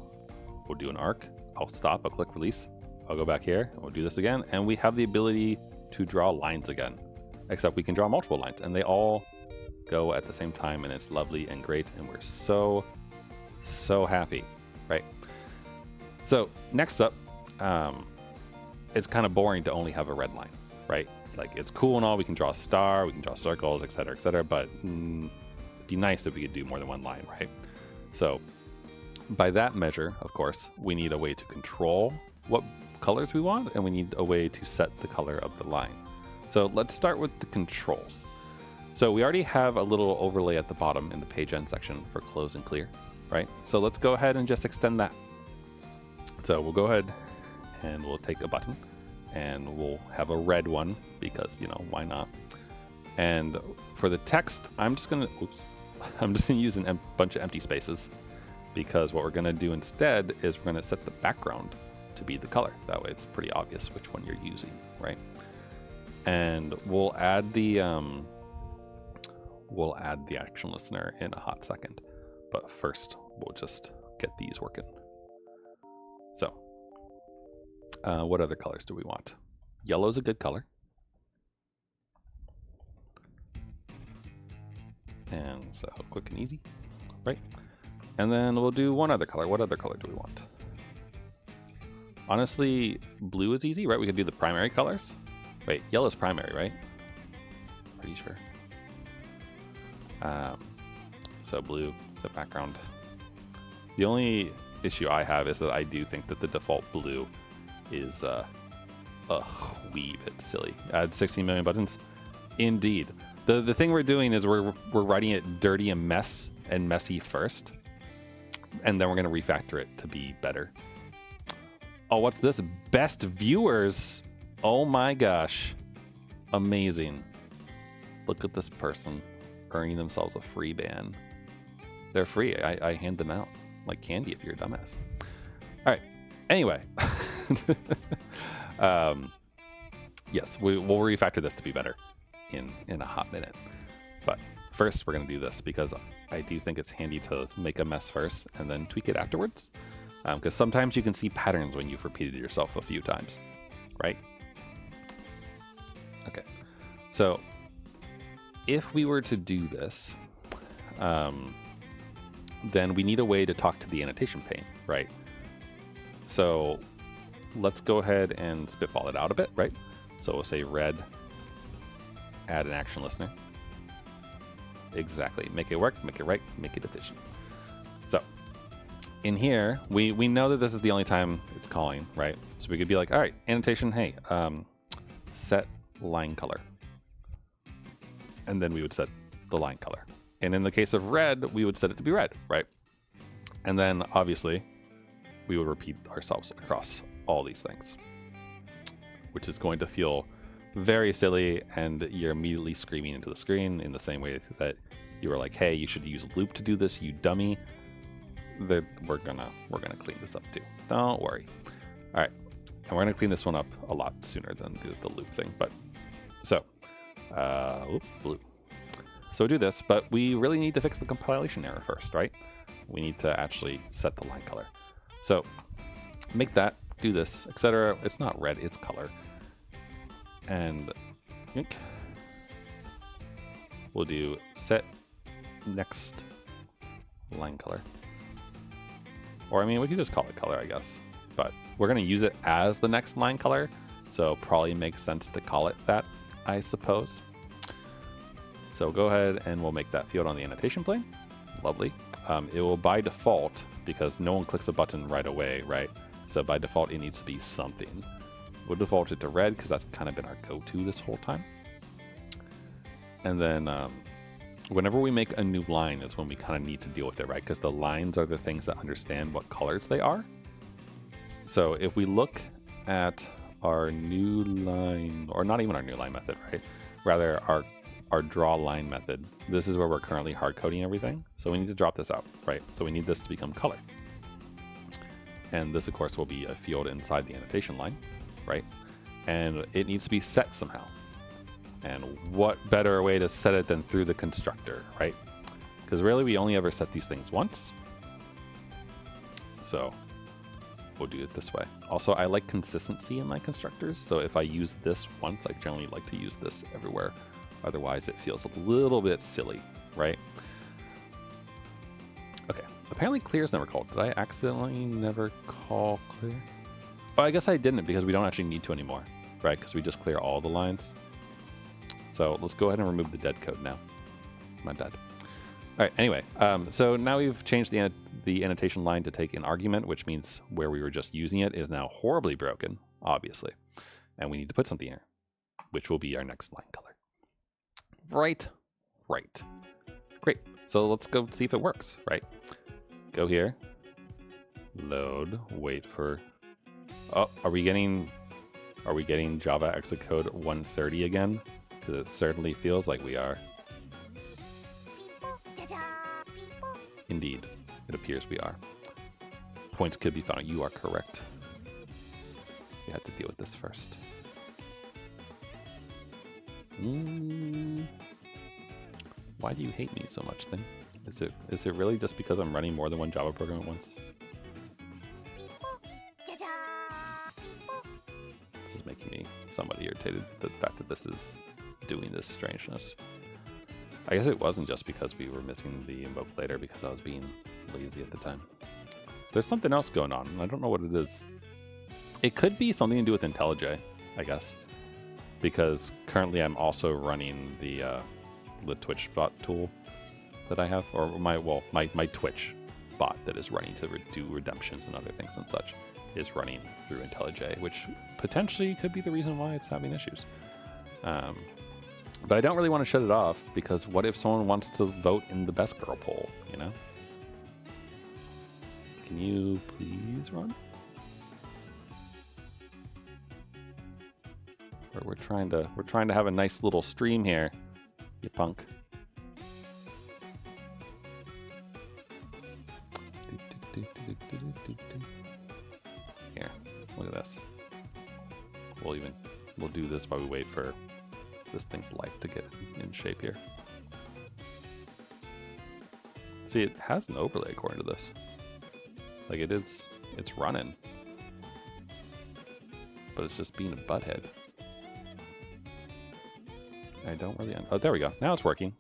we'll do an arc. I'll stop, I'll click release. I'll go back here, and we'll do this again. And we have the ability to draw lines again, except we can draw multiple lines, and they all go at the same time, and it's lovely and great. And we're so happy, right? So next up, it's kind of boring to only have a red line, right? Like, it's cool and all, we can draw a star, we can draw circles, etc., but it'd be nice if we could do more than one line, right? So by that measure, of course, we need a way to control what colors we want, and we need a way to set the color of the line. So let's start with the controls. So we already have a little overlay at the bottom in the page end section for close and clear, right? So let's go ahead and just extend that. So we'll go ahead and we'll take a button, and we'll have a red one because, you know, why not? And for the text, I'm just gonna use a bunch of empty spaces, because what we're gonna do instead is we're gonna set the background to be the color. That way it's pretty obvious which one you're using, right? And we'll add the action listener in a hot second, but first we'll just get these working. So what other colors do we want? Yellow's a good color. And so quick and easy, right? And then we'll do one other color. What other color do we want? Honestly, blue is easy, right? We could do the primary colors. Wait, yellow's primary, right? Pretty sure. So blue is a background. The only issue I have is that I do think that the default blue is a wee bit silly. Add 16 million buttons. Indeed. The thing we're doing is we're writing it dirty and messy first, and then we're going to refactor it to be better. Oh, what's this? Best viewers. Oh my gosh. Amazing. Look at this person earning themselves a free ban. They're free. I hand them out like candy if you're a dumbass. All right. Anyway. Yes, we'll refactor this to be better in a hot minute. But first, we're going to do this because I do think it's handy to make a mess first and then tweak it afterwards. Because sometimes you can see patterns when you've repeated yourself a few times, right? Okay. So if we were to do this, then we need a way to talk to the annotation pane, right? So let's go ahead and spitball it out a bit, right? So we'll say red, add an action listener. Exactly. Make it work, make it right, make it efficient. So in here, we know that this is the only time it's calling, right? So we could be like, all right, annotation, hey, set line color. And then we would set the line color. And in the case of red, we would set it to be red, right? And then obviously we would repeat ourselves across all these things, which is going to feel very silly, and you're immediately screaming into the screen in the same way that you were like, hey, you should use loop to do this, you dummy. We're gonna clean this up too. Don't worry. All right, and we're gonna clean this one up a lot sooner than the loop thing. But so, blue. So we do this, but we really need to fix the compilation error first, right? We need to actually set the line color. So make that, do this, etc. It's not red, it's color. And we'll do set next line color. Or I mean, we could just call it color, I guess. But we're going to use it as the next line color, so probably makes sense to call it that, I suppose. So go ahead and we'll make that field on the annotation plane. Lovely. It will by default, because no one clicks a button right away, right? So by default, it needs to be something. We'll default it to red because that's kind of been our go-to this whole time. And then whenever we make a new line is when we kind of need to deal with it, right? Because the lines are the things that understand what colors they are. So if we look at our new line, or not even our new line method, right? Rather our draw line method, this is where we're currently hard coding everything. So we need to drop this out, right? So we need this to become color. And this, of course, will be a field inside the annotation line, right? And it needs to be set somehow. And what better way to set it than through the constructor, right? Because really we only ever set these things once. So we'll do it this way. Also, I like consistency in my constructors. So if I use this once, I generally like to use this everywhere. Otherwise it feels a little bit silly, right? Okay, apparently clear is never called. Did I accidentally never call clear? Well, I guess I didn't because we don't actually need to anymore, right? Because we just clear all the lines. So let's go ahead and remove the dead code now. My bad. All right, anyway, so now we've changed the annotation line to take an argument, which means where we were just using it is now horribly broken, obviously. And we need to put something here, which will be our next line color. Right. Great. So let's go see if it works, right? Go here, load, wait for, oh, are we getting Java exit code 130 again? Because it certainly feels like we are. Indeed, it appears we are. Points could be found. You are correct. We had to deal with this first. Why do you hate me so much, then? Is it really just because I'm running more than one Java program at once? This is making me somewhat irritated, the fact that this is doing this strangeness. I guess it wasn't just because we were missing the invoke later because I was being lazy at the time. There's something else going on, and I don't know what it is. It could be something to do with IntelliJ, I guess. Because currently I'm also running the Twitch bot tool that I have, or my Twitch. bot that is running to do redemptions and other things and such is running through IntelliJ, which potentially could be the reason why it's having issues. But I don't really want to shut it off, because what if someone wants to vote in the best girl poll, you know? Can you please run? We're trying to have a nice little stream here, you punk. Here, look at this. We'll do this while we wait for this thing's life to get in shape here. See, it has an overlay according to this. Like it's running. But it's just being a butthead. I don't really... Oh, there we go. Now it's working.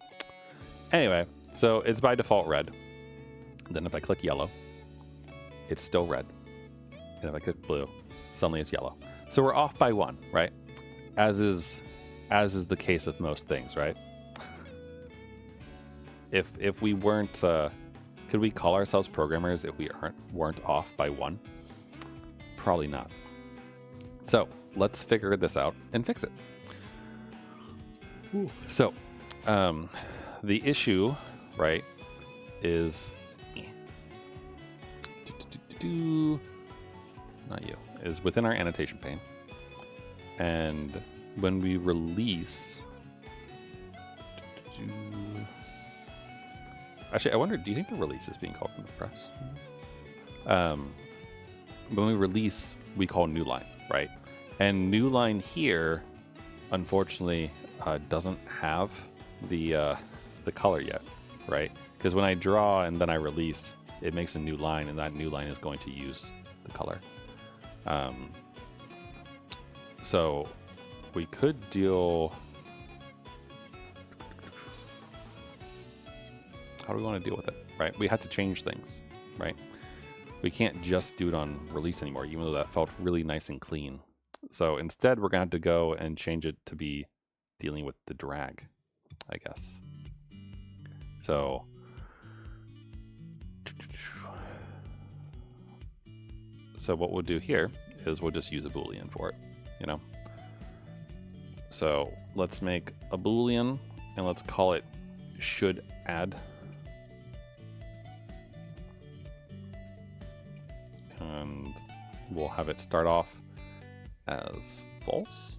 Anyway, so it's by default red. Then if I click yellow, it's still red. And if I click blue, suddenly it's yellow. So we're off by 1, right? As is the case with most things, right? If we weren't... could we call ourselves programmers if we weren't off by 1? Probably not. So let's figure this out and fix it. Ooh. So the issue, right, is not you, is within our annotation pane. And when we release, actually, I wonder, do you think the release is being called from the press? When we release, we call new line, right? And new line here, unfortunately, doesn't have the color yet, right? Because when I draw and then I release, it makes a new line, and that new line is going to use the color. So we could deal... How do we want to deal with it, right? We have to change things, right? We can't just do it on release anymore, even though that felt really nice and clean. So instead, we're going to have to go and change it to be dealing with the drag, I guess. So what we'll do here is we'll just use a Boolean for it, you know? So let's make a Boolean and let's call it should add. And we'll have it start off as false.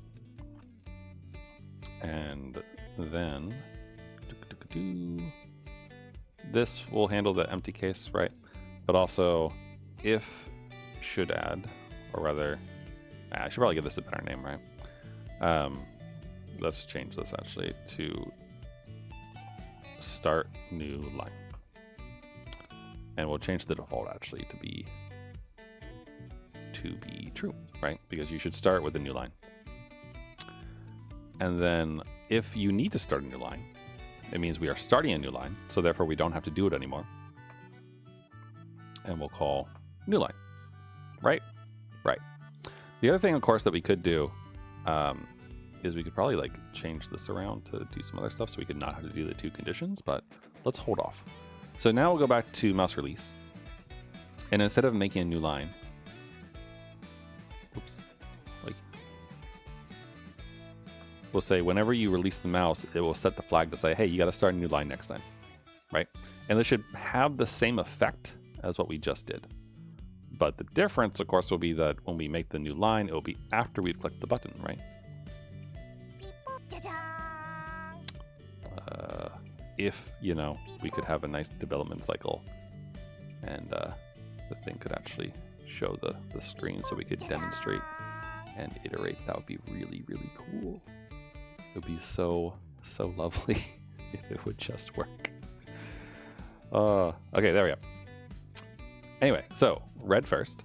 And then this will handle the empty case, right? But also if should add, or rather, I should probably give this a better name, right? Let's change this actually to start new line. And we'll change the default actually to be true, right? Because you should start with a new line. And then if you need to start a new line, it means we are starting a new line, so therefore we don't have to do it anymore. And we'll call new line, right? Right. The other thing, of course, that we could do is we could probably like change this around to do some other stuff so we could not have to do the 2 conditions, but let's hold off. So now we'll go back to mouse release. And instead of making a new line, we'll say whenever you release the mouse, it will set the flag to say, hey, you got to start a new line next time, right? And this should have the same effect as what we just did. But the difference, of course, will be that when we make the new line, it will be after we've clicked the button, right? If, you know, we could have a nice development cycle and the thing could actually show the screen so we could demonstrate and iterate, that would be really, really cool. It would be so lovely if it would just work. Okay, there we go. Anyway, so red first.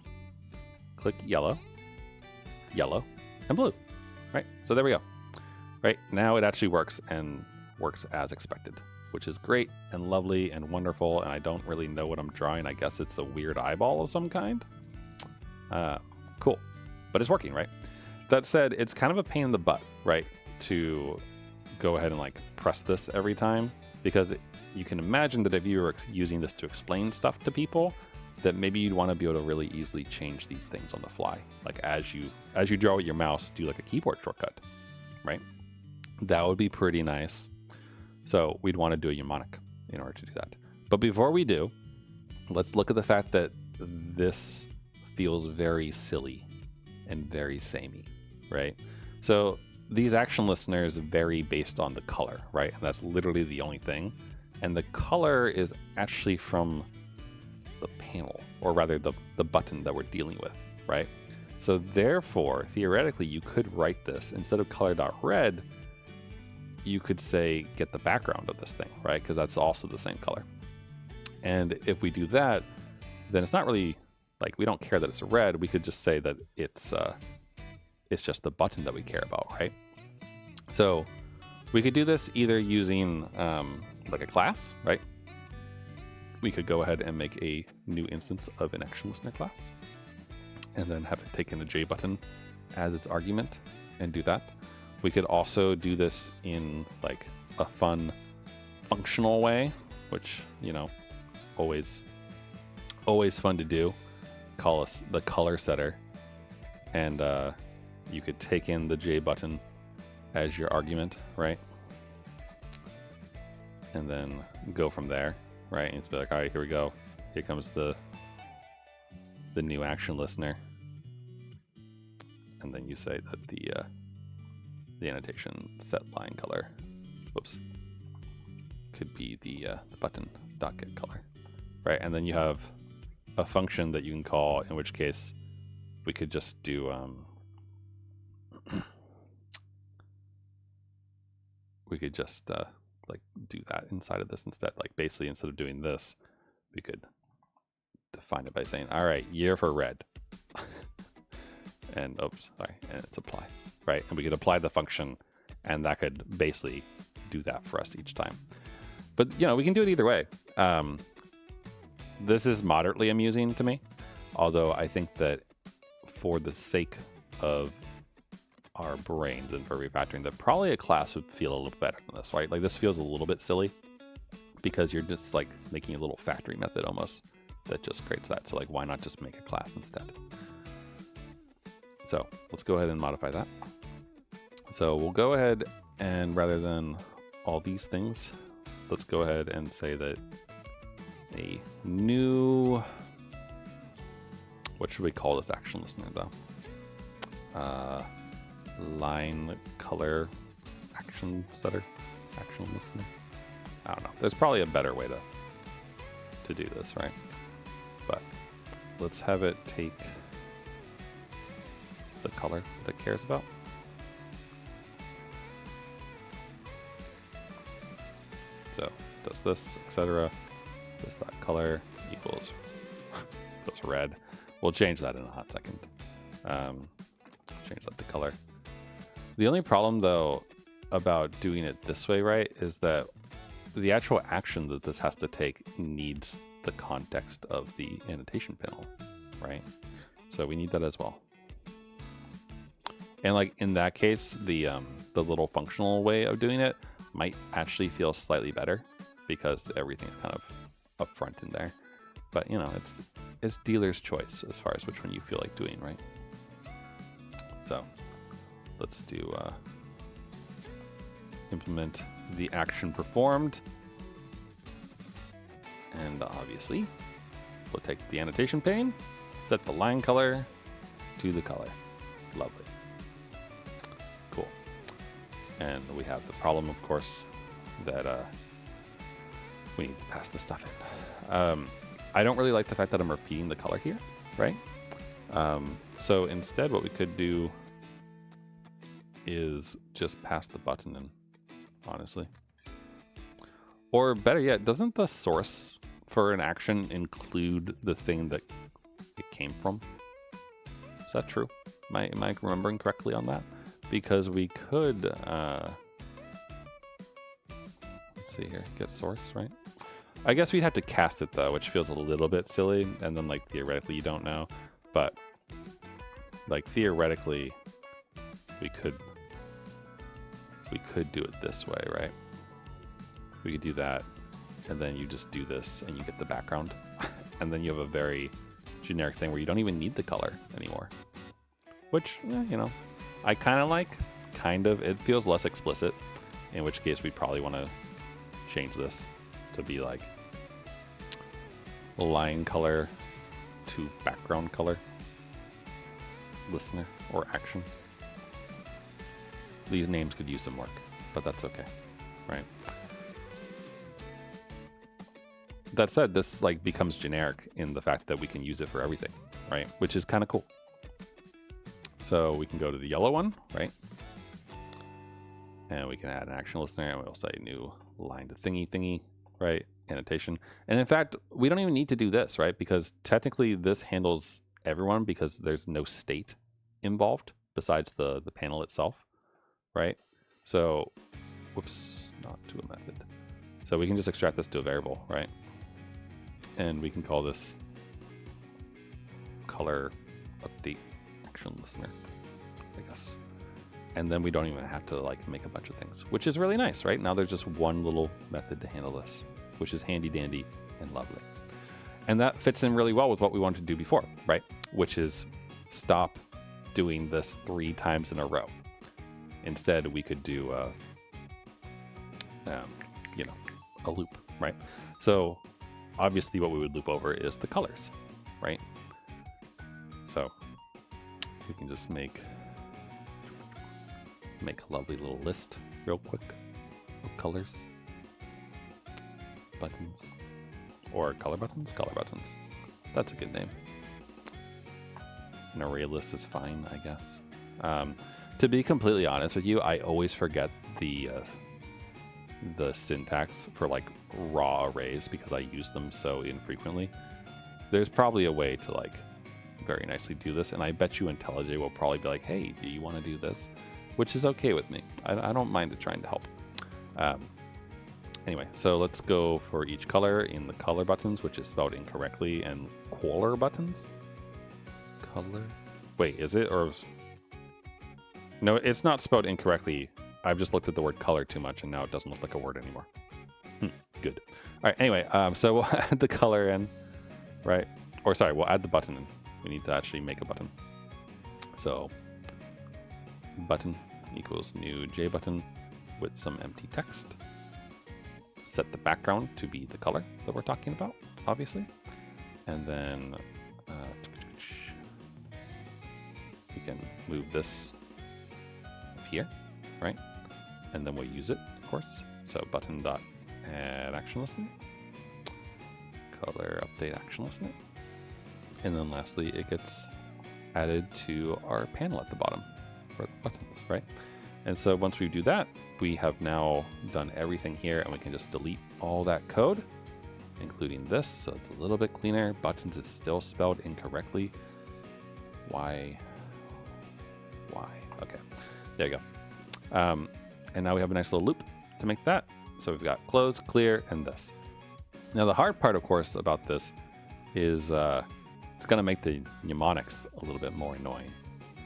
Click yellow. It's yellow and blue, right? So there we go. Right, now it actually works and works as expected, which is great and lovely and wonderful, and I don't really know what I'm drawing. I guess it's a weird eyeball of some kind. Cool, but it's working, right? That said, it's kind of a pain in the butt, right, to go ahead and like press this every time because you can imagine that if you were using this to explain stuff to people, that maybe you'd want to be able to really easily change these things on the fly. Like as you draw with your mouse, do like a keyboard shortcut, right? That would be pretty nice. So we'd want to do a mnemonic in order to do that. But before we do, let's look at the fact that this feels very silly and very samey, right? So these action listeners vary based on the color, right? And that's literally the only thing. And the color is actually from the panel, or rather the button that we're dealing with, right? So therefore, theoretically, you could write this, instead of color.red, you could say get the background of this thing, right? Because that's also the same color. And if we do that, then it's not really like, we don't care that it's red. We could just say that it's just the button that we care about, right? So we could do this either using like a class, right? We could go ahead and make a new instance of an action listener class and then have it take in a J button as its argument and do that. We could also do this in like a fun functional way, which, you know, always fun to do. Call us the color setter, and you could take in the J button as your argument, right? And then go from there, right? And it's be like, all right, here we go. Here comes the new action listener, and then you say that the annotation set line color, whoops, could be the button dot get color, right? And then you have a function that you can call, in which case we could just do we could just like do that inside of this instead. Like basically, instead of doing this, we could define it by saying, all right, year for red. And oops, sorry, and it's apply, right? And we could apply the function, and that could basically do that for us each time. But you know, we can do it either way. This is moderately amusing to me, although I think that for the sake of our brains and for refactoring, that probably a class would feel a little better than this, right? Like this feels a little bit silly because you're just like making a little factory method almost that just creates that. So like, why not just make a class instead? So let's go ahead and modify that. So we'll go ahead and rather than all these things, let's go ahead and say that a new, what should we call this action listener though? Line color action setter, action listener. I don't know. There's probably a better way to do this, right? But let's have it take the color that it cares about. So does this, etc. This dot color equals red. We'll change that in a hot second. Change that to color. The only problem though about doing it this way, right, is that the actual action that this has to take needs the context of the annotation panel, right? So we need that as well. And like in that case, the little functional way of doing it might actually feel slightly better because everything's kind of up front in there. But you know, it's dealer's choice as far as which one you feel like doing, right? So let's do implement the action performed. And obviously we'll take the annotation pane, set the line color to the color. Lovely. Cool. And we have the problem, of course, that we need to pass this stuff in. I don't really like the fact that I'm repeating the color here, right? So instead what we could do is just pass the button in, honestly. Or better yet, doesn't the source for an action include the thing that it came from? Is that true? Am I remembering correctly on that? Because we could, let's see here, get source, right? I guess we'd have to cast it though, which feels a little bit silly. And then like theoretically you don't know, but like theoretically we could do it this way, right? we could do that, and then you just do this and you get the background. And then you have a very generic thing where you don't even need the color anymore. Which, you know, I kind of like. It feels less explicit, in which case we'd probably want to change this to be like line color to background color, listener, or action. These names could use some work, but that's okay, right? That said, this like becomes generic in the fact that we can use it for everything, right? Which is kind of cool. So we can go to the yellow one, right? And we can add an action listener, and we'll say new line to thingy, right? Annotation. And in fact, we don't even need to do this, right? Because technically this handles everyone because there's no state involved besides the panel itself, right? So, whoops, not to a method. So we can just extract this to a variable, right? And we can call this color update action listener, I guess. And then we don't even have to like make a bunch of things, which is really nice, right? Now there's just one little method to handle this, which is handy dandy and lovely. And that fits in really well with what we wanted to do before, right? Which is stop doing this 3 times in a row. Instead, we could do, you know, a loop, right? So obviously what we would loop over is the colors, right? So we can just make a lovely little list real quick of colors, buttons, or color buttons. That's a good name. An array list is fine, I guess. To be completely honest with you, I always forget the syntax for like raw arrays because I use them so infrequently. There's probably a way to like very nicely do this, and I bet you IntelliJ will probably be like, hey, do you want to do this? Which is okay with me. I don't mind it trying to help. Anyway, so let's go for each color in the color buttons, which is spelled incorrectly, and color buttons. Color? Wait, is it? Or no, it's not spelled incorrectly. I've just looked at the word color too much, and now it doesn't look like a word anymore. Good. All right, anyway, so we'll add the color in, right? Or sorry, we'll add the button in. We need to actually make a button. So button equals new JButton with some empty text. Set the background to be the color that we're talking about, obviously. And then we can move this up here, right? And then we'll use it, of course. So button dot add action listener, color update action listener. And then lastly, it gets added to our panel at the bottom for the buttons, right? And so once we do that, we have now done everything here, and we can just delete all that code, including this, so it's a little bit cleaner. Buttons is still spelled incorrectly. Why? Okay, there you go. And now we have a nice little loop to make that. So we've got close, clear, and this. Now the hard part, of course, about this is it's going to make the mnemonics a little bit more annoying,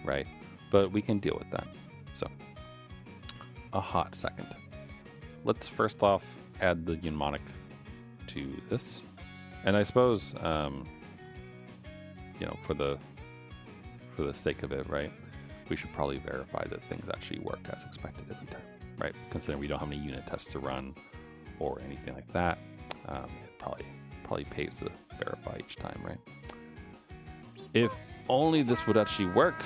right? But we can deal with that. So a hot second. Let's first off add the mnemonic to this. And I suppose, you know, for the sake of it, right, we should probably verify that things actually work as expected every time, right? Considering we don't have any unit tests to run or anything like that, it probably pays to verify each time, right? If only this would actually work.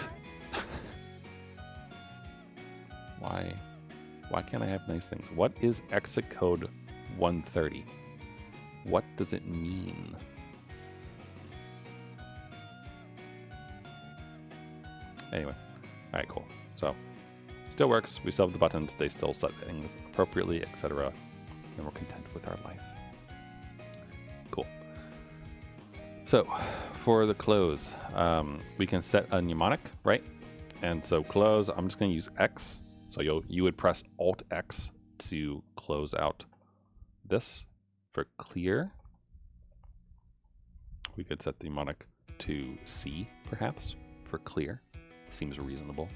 Why can't I have nice things? What is exit code 130? What does it mean? Anyway, all right, cool. So still works. We still have the buttons. They still set things appropriately, etc. And we're content with our life. Cool. So for the close, we can set a mnemonic, right? And so close, I'm just going to use X. So you would press Alt X to close out this. For clear, we could set the mnemonic to C, perhaps, for clear. Seems reasonable.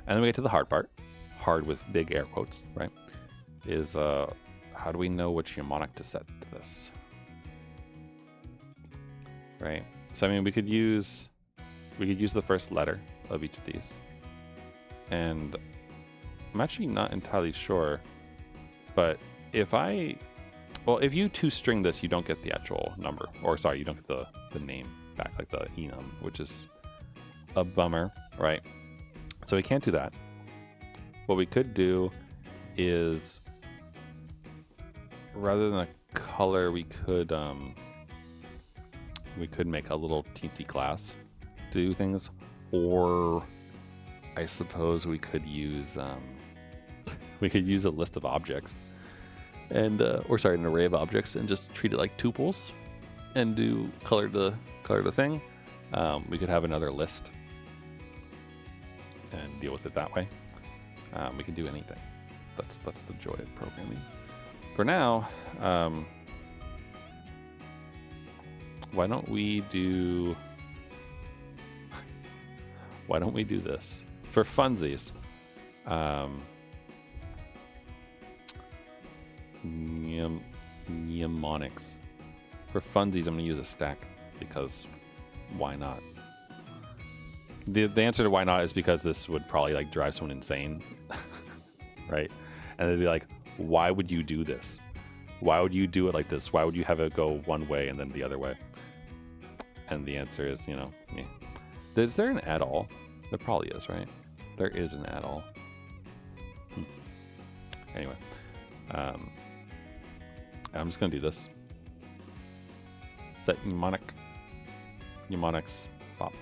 And then we get to the hard part. Hard with big air quotes, right? Is how how do we know which mnemonic to set to this? Right. So I mean, we could use the first letter of each of these, and I'm actually not entirely sure, but if you two-string this, you don't get the actual number, or sorry, you don't get the name back, like the enum, which is a bummer, right? So we can't do that. What we could do is, rather than a color, we could make a little teensy class to do things, or I suppose we could use a list of objects and an array of objects, and just treat it like tuples and do color to thing. We could have another list and deal with it that way. We can do anything. That's the joy of programming. For now, why don't we do this for funsies? Mnemonics. For funsies, I'm going to use a stack because why not? The answer to why not is because this would probably like drive someone insane, right? And they'd be like, why would you do this? Why would you do it like this? Why would you have it go one way and then the other way? And the answer is, me. Is there an at all? There probably is, right? There is an at all. Anyway, I'm just gonna do this. Set mnemonics pop.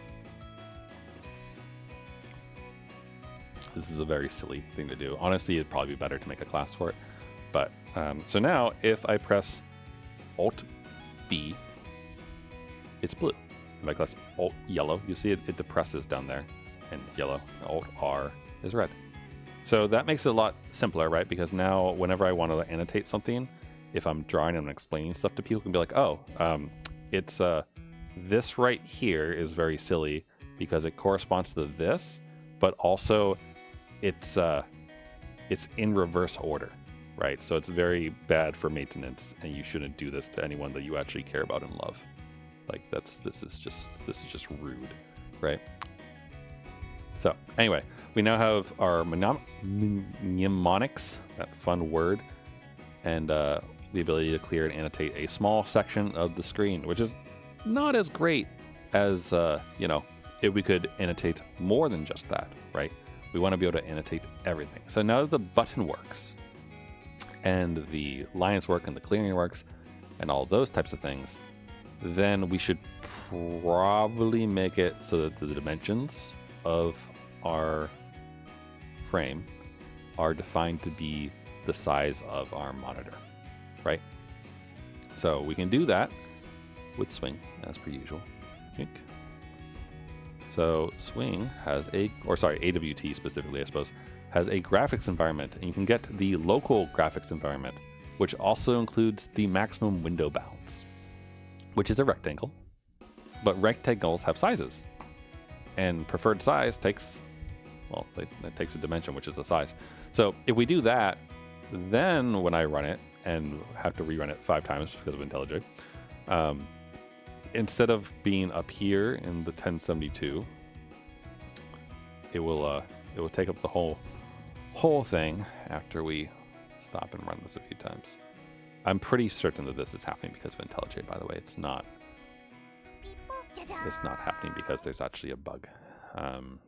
This is a very silly thing to do. Honestly, it'd probably be better to make a class for it. But so now, if I press Alt B, it's blue. If I press Alt yellow, you see it depresses down there, and yellow. Alt R is red. So that makes it a lot simpler, right? Because now, whenever I want to annotate something, if I'm drawing and explaining stuff to people, can be like, oh, it's this right here is very silly because it corresponds to this, but also it's in reverse order, right? So it's very bad for maintenance, and you shouldn't do this to anyone that you actually care about and love. Like this is just rude, right? So anyway, we now have our mnemonics, that fun word, and the ability to clear and annotate a small section of the screen, which is not as great as if we could annotate more than just that, right? We want to be able to annotate everything. So now that the button works, and the lines work, and the clearing works, and all those types of things, then we should probably make it so that the dimensions of our frame are defined to be the size of our monitor, right? So we can do that with Swing, as per usual. So Swing has AWT specifically, I suppose, has a graphics environment, and you can get the local graphics environment, which also includes the maximum window bounds, which is a rectangle, but rectangles have sizes, and preferred size takes, it takes a dimension, which is a size. So if we do that, then when I run it and have to rerun it 5 times because of IntelliJ, instead of being up here in the 1072, it will take up the whole thing after we stop and run this a few times. I'm pretty certain that this is happening because of IntelliJ, by the way. It's not happening because there's actually a bug. Come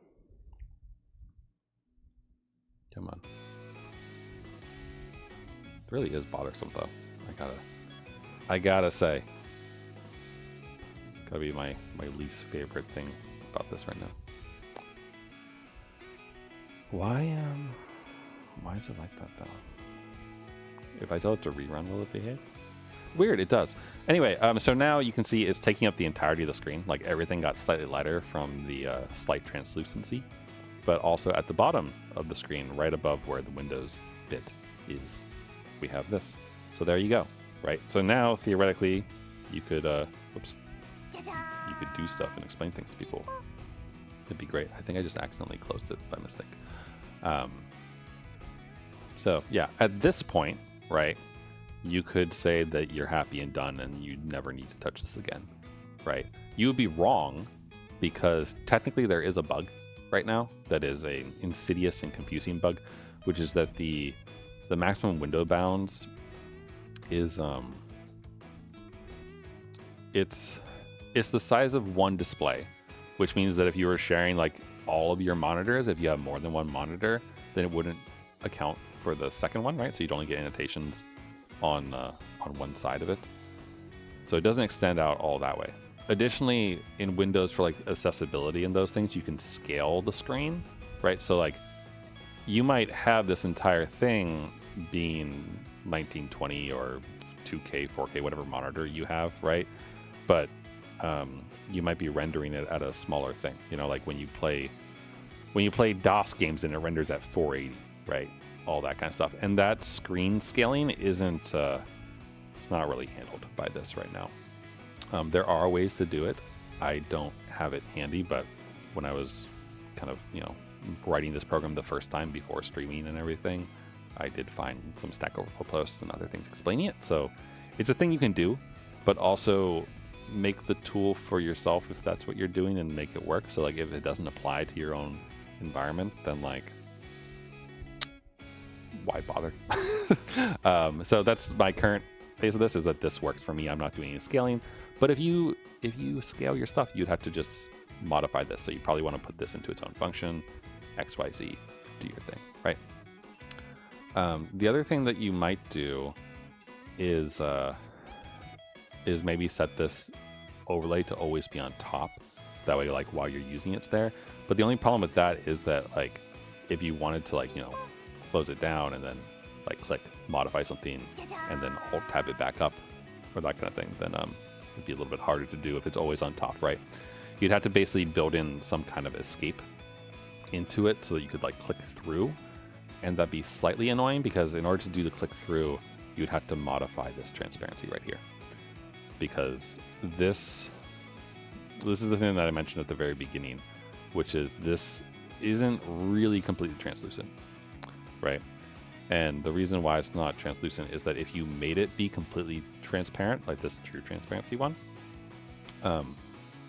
on. It really is bothersome, though. I gotta say. Gotta be my least favorite thing about this right now. Why is it like that, though? If I tell it to rerun, will it behave? Weird, it does. Anyway, so now you can see it's taking up the entirety of the screen. Like everything got slightly lighter from the slight translucency, but also at the bottom of the screen, right above where the Windows bit is, we have this. So there you go, right? So now theoretically, you could, you could do stuff and explain things to people. It'd be great. I think I just accidentally closed it by mistake. So yeah, at this point, right, you could say that you're happy and done and you never need to touch this again, right? You would be wrong because technically there is a bug right now that is an insidious and confusing bug, which is that the maximum window bounds is it's the size of one display, which means that if you were sharing like all of your monitors, if you have more than one monitor, then it wouldn't account for the second one, right? So you'd only get annotations on one side of it. So it doesn't extend out all that way. Additionally, in Windows for like accessibility and those things, you can scale the screen, right? So like you might have this entire thing being 1920 or 2K, 4K, whatever monitor you have, right? But you might be rendering it at a smaller thing. You know, like when you play DOS games and it renders at 480, right? All that kind of stuff. And that screen scaling isn't, it's not really handled by this right now. There are ways to do it. I don't have it handy, but when I was kind of, writing this program the first time before streaming and everything, I did find some Stack Overflow posts and other things explaining it. So it's a thing you can do, but also make the tool for yourself if that's what you're doing and make it work. So like if it doesn't apply to your own environment, then like why bother? So that's my current phase of this, is that this works for me. I'm not doing any scaling, but if you scale your stuff, you'd have to just modify this. So you probably want to put this into its own function, XYZ, do your thing, right? The other thing that you might do is maybe set this overlay to always be on top. That way, like while you're using it's there. But the only problem with that is that like if you wanted to close it down and then like click modify something and then alt tab it back up or that kind of thing, then it'd be a little bit harder to do if it's always on top, right? You'd have to basically build in some kind of escape into it so that you could like click through, and that'd be slightly annoying because in order to do the click through, you'd have to modify this transparency right here, because this is the thing that I mentioned at the very beginning, which is this isn't really completely translucent, right? And the reason why it's not translucent is that if you made it be completely transparent, like this true transparency one,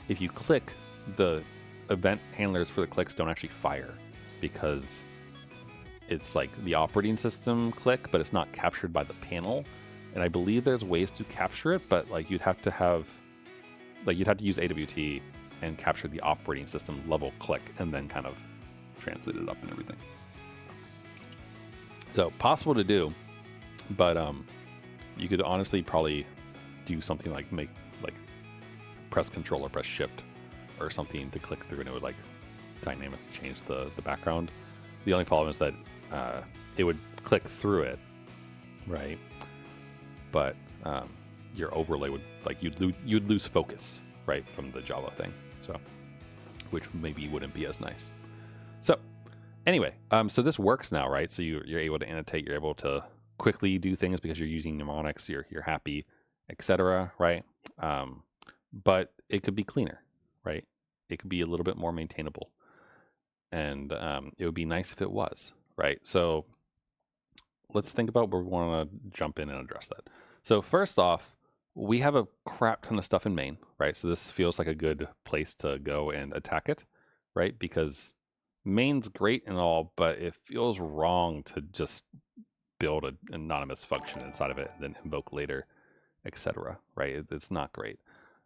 if you click, the event handlers for the clicks don't actually fire because it's like the operating system click, but it's not captured by the panel. And I believe there's ways to capture it, but like you'd have to use AWT and capture the operating system level click and then kind of translate it up and everything. So possible to do, but you could honestly probably do something like press Control or press Shift or something to click through, and it would like dynamically change the background. The only problem is that it would click through it, right? But your overlay would you'd lose focus, right, from the Java thing. So, which maybe wouldn't be as nice. So anyway, so this works now, right? So you're able to annotate, you're able to quickly do things because you're using mnemonics, you're happy, etc., right? But it could be cleaner, right? It could be a little bit more maintainable, and it would be nice if it was, right? So let's think about where we want to jump in and address that. So first off, we have a crap ton of stuff in main, right? So this feels like a good place to go and attack it, right? Because main's great and all, but it feels wrong to just build an anonymous function inside of it and then invoke later, etc., right? It's not great.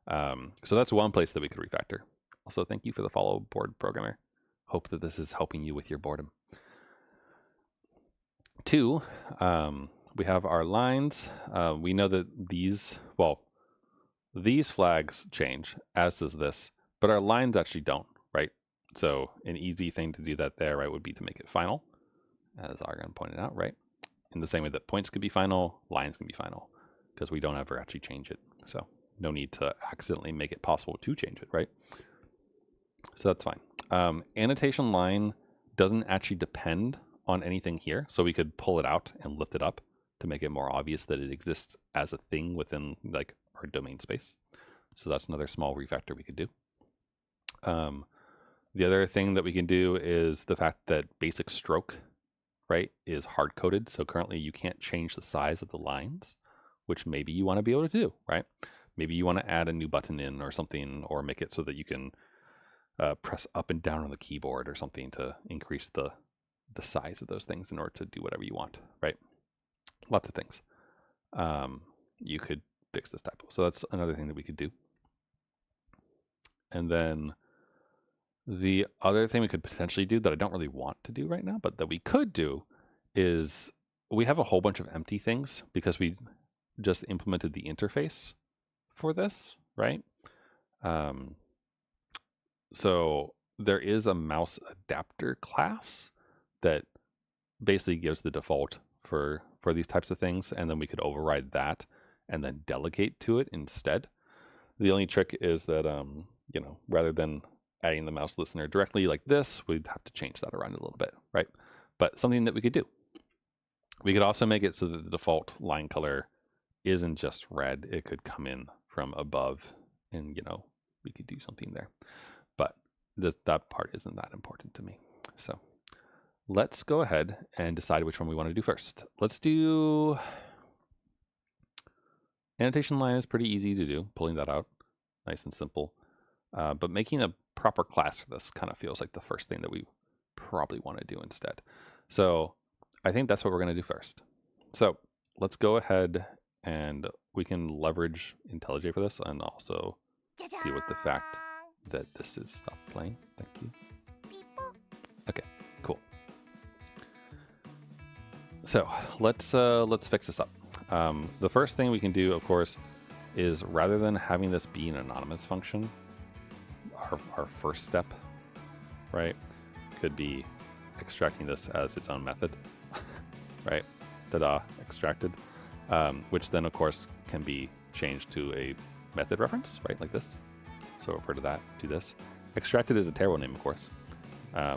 So that's one place that we could refactor. Also, thank you for the follow, board programmer. Hope that this is helping you with your boredom. 2, we have our lines. We know that these flags change, as does this, but our lines actually don't, right? So an easy thing to do that there, right, would be to make it final, as Argon pointed out, right? In the same way that points can be final, lines can be final, because we don't ever actually change it. So no need to accidentally make it possible to change it, right? So that's fine. Annotation line doesn't actually depend on anything here, so we could pull it out and lift it up to make it more obvious that it exists as a thing within like our domain space. So that's another small refactor we could do. The other thing that we can do is the fact that basic stroke, right, is hard-coded. So currently you can't change the size of the lines. which maybe you want to be able to do, right? Maybe you want to add a new button in or something, or make it so that you can press up and down on the keyboard or something to increase the size of those things in order to do whatever you want, right? Lots of things. You could fix this typo. So that's another thing that we could do. And then the other thing we could potentially do that I don't really want to do right now, but that we could do is we have a whole bunch of empty things because we just implemented the interface for this, right? So there is a mouse adapter class that basically gives the default for these types of things, and then we could override that and then delegate to it instead. The only trick is that rather than adding the mouse listener directly like this, we'd have to change that around a little bit, right? But something that we could do. We could also make it so that the default line color isn't just red. It could come in from above, and we could do something there. But that part isn't that important to me. So let's go ahead and decide which one we want to do first. Let's do annotation line. Is pretty easy to do, pulling that out, nice and simple. But making a proper class for this kind of feels like the first thing that we probably want to do instead. So I think that's what we're going to do first. So let's go ahead and we can leverage IntelliJ for this and also deal with the fact that this is stopped playing. Thank you. Okay, cool. So let's fix this up. The first thing we can do, of course, is rather than having this be an anonymous function, our first step, right, could be extracting this as its own method, right? Ta-da, extracted, which then, of course, can be changed to a method reference, right, like this. So refer to that, to this. Extracted is a terrible name, of course.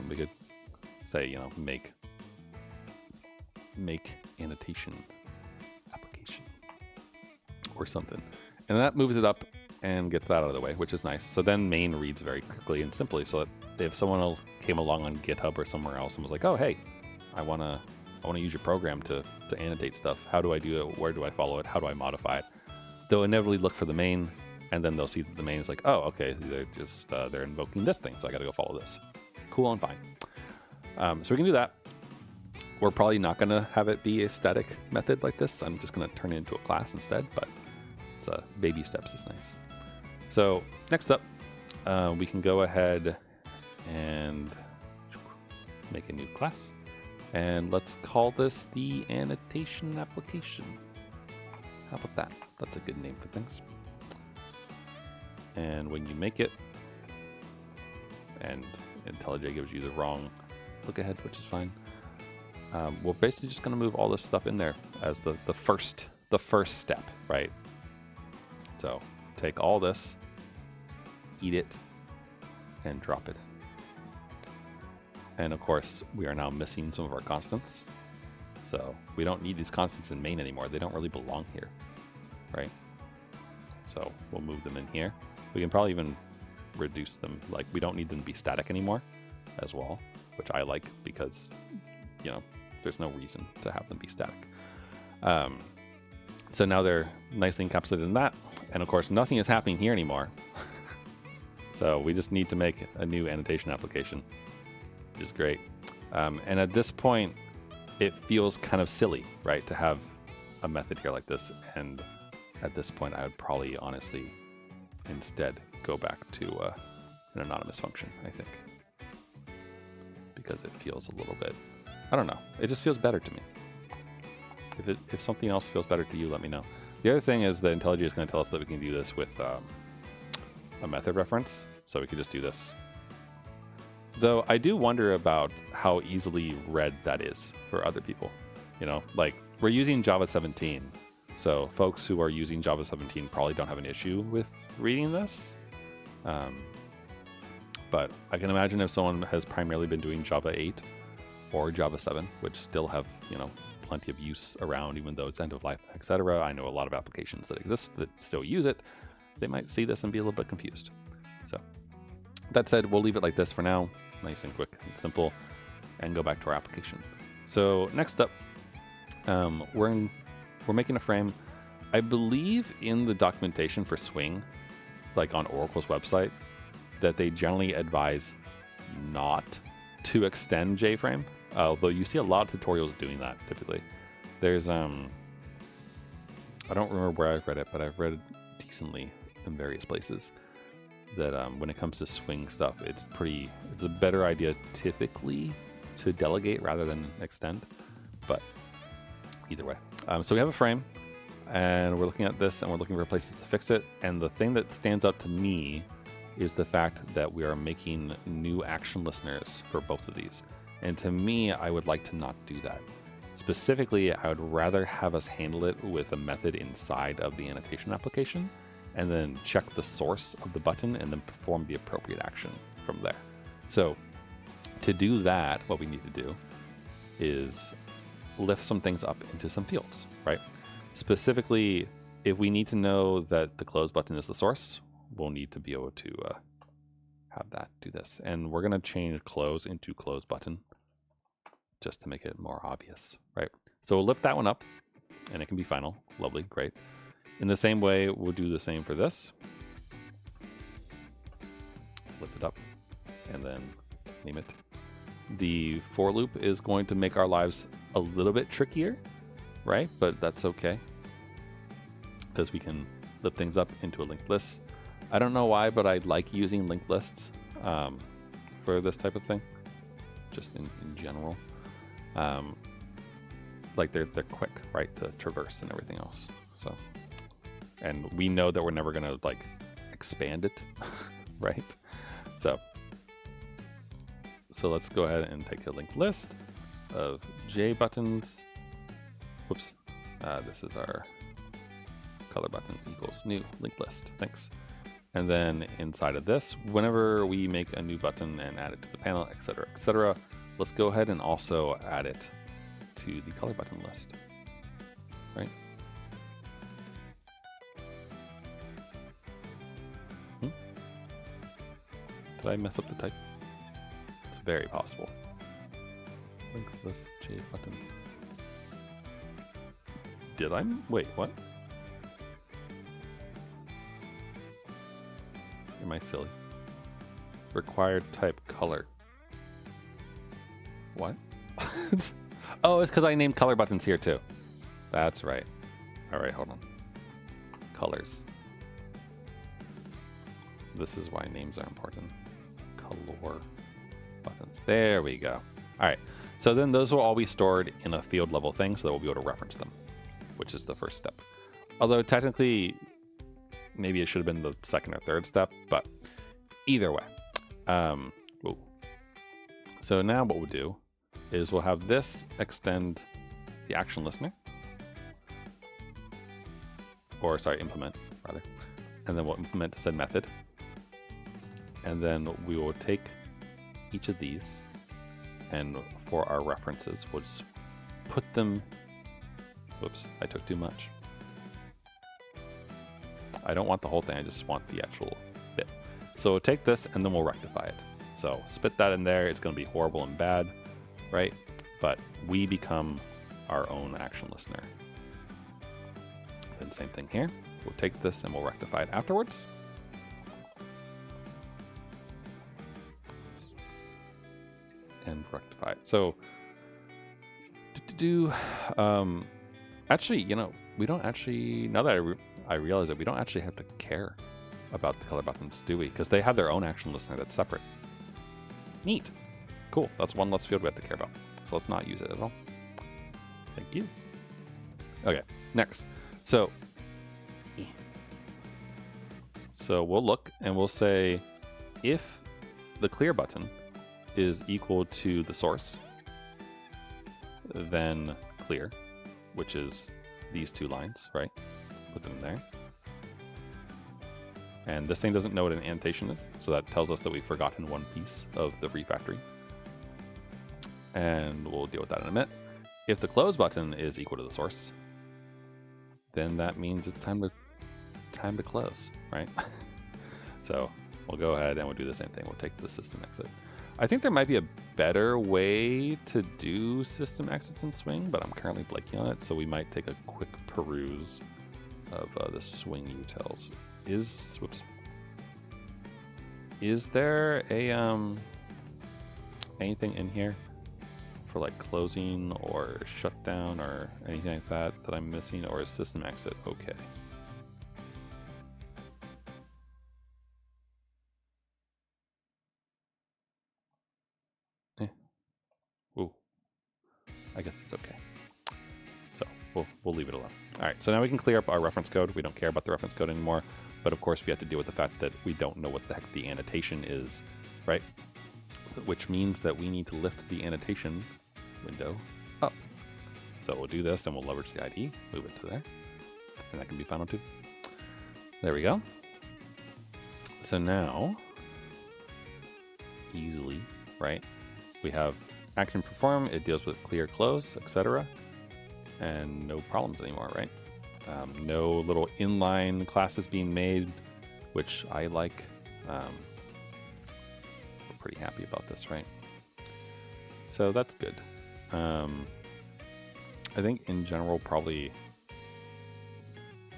We could say, make annotation application or something. And that moves it up and gets that out of the way, which is nice. So then main reads very quickly and simply, so that if someone else came along on GitHub or somewhere else and was like, oh, hey, I want to use your program to annotate stuff. How do I do it? Where do I follow it? How do I modify it? They'll inevitably look for the main, and then they'll see that the main is like, oh, okay, they're invoking this thing, so I got to go follow this. Cool and fine. So we can do that. We're probably not going to have it be a static method like this. I'm just going to turn it into a class instead, but it's baby steps is nice. So next up, we can go ahead and make a new class. And let's call this the annotation application. How about that? That's a good name for things. And when you make it, and IntelliJ gives you the wrong look ahead, which is fine, we're basically just going to move all this stuff in there as the first step, right? So take all this, eat it, and drop it in. And of course, we are now missing some of our constants. So we don't need these constants in main anymore. They don't really belong here, right? So we'll move them in here. We can probably even reduce them. Like, we don't need them to be static anymore as well, which I like because, there's no reason to have them be static. So now they're nicely encapsulated in that. And of course, nothing is happening here anymore. So we just need to make a new annotation application, which is great. And at this point, it feels kind of silly, right, to have a method here like this. And at this point, I would probably honestly instead go back to an anonymous function, I think, because it feels a little bit, I don't know, it just feels better to me. If something else feels better to you, let me know. The other thing is that IntelliJ is going to tell us that we can do this with a method reference, so we could just do this. Though I do wonder about how easily read that is for other people. Like, we're using Java 17, so folks who are using Java 17 probably don't have an issue with reading this. But I can imagine if someone has primarily been doing Java 8 or Java 7, which still have, plenty of use around, even though it's end of life, etc. I know a lot of applications that exist that still use it. They might see this and be a little bit confused. So that said, we'll leave it like this for now, nice and quick and simple, and go back to our application. So next up, we're making a frame. I believe in the documentation for Swing, like on Oracle's website, that they generally advise not to extend JFrame, although you see a lot of tutorials doing that typically. There's I don't remember where I've read it, but I've read it decently in various places that when it comes to Swing stuff, it's a better idea typically to delegate rather than extend. But either way, so we have a frame, and we're looking at this, and we're looking for places to fix it. And the thing that stands out to me is the fact that we are making new action listeners for both of these. And to me, I would like to not do that. Specifically, I would rather have us handle it with a method inside of the annotation application, and then check the source of the button and then perform the appropriate action from there. So to do that, what we need to do is lift some things up into some fields, right? Specifically, if we need to know that the close button is the source, we'll need to be able to have that do this. And we're going to change close into close button just to make it more obvious, right? So we'll lift that one up, and it can be final. Lovely, great. In the same way, we'll do the same for this. Lift it up, and then name it. The for loop is going to make our lives a little bit trickier, right? But that's okay, because we can lift things up into a linked list. I don't know why, but I like using linked lists for this type of thing, just in general. Like they're quick, right, to traverse and everything else. So, and we know that we're never gonna like expand it, right? So let's go ahead and take a linked list of J buttons. Whoops, this is our color buttons equals new linked list. Thanks. And then inside of this, whenever we make a new button and add it to the panel, etc., let's go ahead and also add it to the color button list, right? Did I mess up the type? It's very possible. Linked list J button. Did I? Wait, what? Am I silly? Required type color. What? Oh, it's because I named color buttons here too. That's right. All right, hold on. Colors. This is why names are important. Color buttons. There we go. All right. So then those will all be stored in a field level thing, so that we'll be able to reference them, which is the first step. Although technically, maybe it should have been the second or third step, but either way. So now what we'll do is we'll have this extend the action listener, or sorry, implement rather, and then we'll implement said method, and then we will take each of these, and for our references, we'll just put them. Whoops, I took too much. I don't want the whole thing, I just want the actual bit. So we'll take this and then we'll rectify it. So spit that in there, it's gonna be horrible and bad, right? But we become our own action listener. Then same thing here. We'll take this and we'll rectify it afterwards. And rectify it. So, actually, you know, we don't actually, now that I realize that we don't actually have to care about the color buttons, do we? Because they have their own action listener that's separate. Neat. Cool. That's one less field we have to care about. So let's not use it at all. Thank you. Okay, next. So we'll look and we'll say if the clear button is equal to the source, then clear, which is these two lines, right? Put them in there. And this thing doesn't know what an annotation is, so that tells us that we've forgotten one piece of the refactoring. And we'll deal with that in a minute. If the close button is equal to the source, then that means it's time to close, right? So we'll go ahead and we'll do the same thing. We'll take the system exit. I think there might be a better way to do system exits in Swing, but I'm currently blanking on it, so we might take a quick peruse of the swing utils. Is there a anything in here for like closing or shutdown or anything like that that I'm missing, or is system exit okay? Ooh, I guess it's okay. So we'll leave it alone. All right, so now we can clear up our reference code. We don't care about the reference code anymore, but of course we have to deal with the fact that we don't know what the heck the annotation is, right? Which means that we need to lift the annotation window up. So we'll do this and we'll leverage the ID, move it to there, and that can be final too. There we go. So now, easily, right? We have action perform, it deals with clear, close, etc. And no problems anymore, right? No little inline classes being made, which I like. We're pretty happy about this, right? So that's good. I think in general, probably,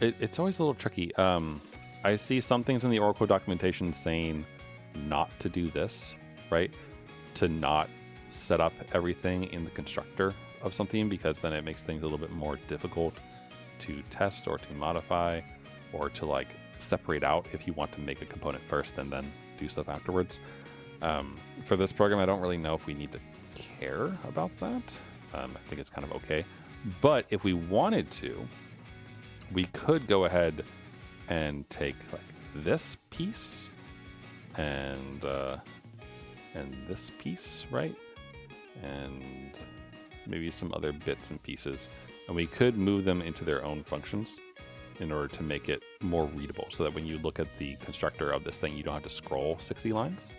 it's always a little tricky. I see some things in the Oracle documentation saying not to do this, right? To not set up everything in the constructor of something, because then it makes things a little bit more difficult to test or to modify, or to like separate out if you want to make a component first and then do stuff afterwards. For this program, I don't really know if we need to care about that. I think it's kind of okay. But if we wanted to, we could go ahead and take like this piece and this piece, right? And maybe some other bits and pieces. And we could move them into their own functions in order to make it more readable, so that when you look at the constructor of this thing, you don't have to scroll 60 lines.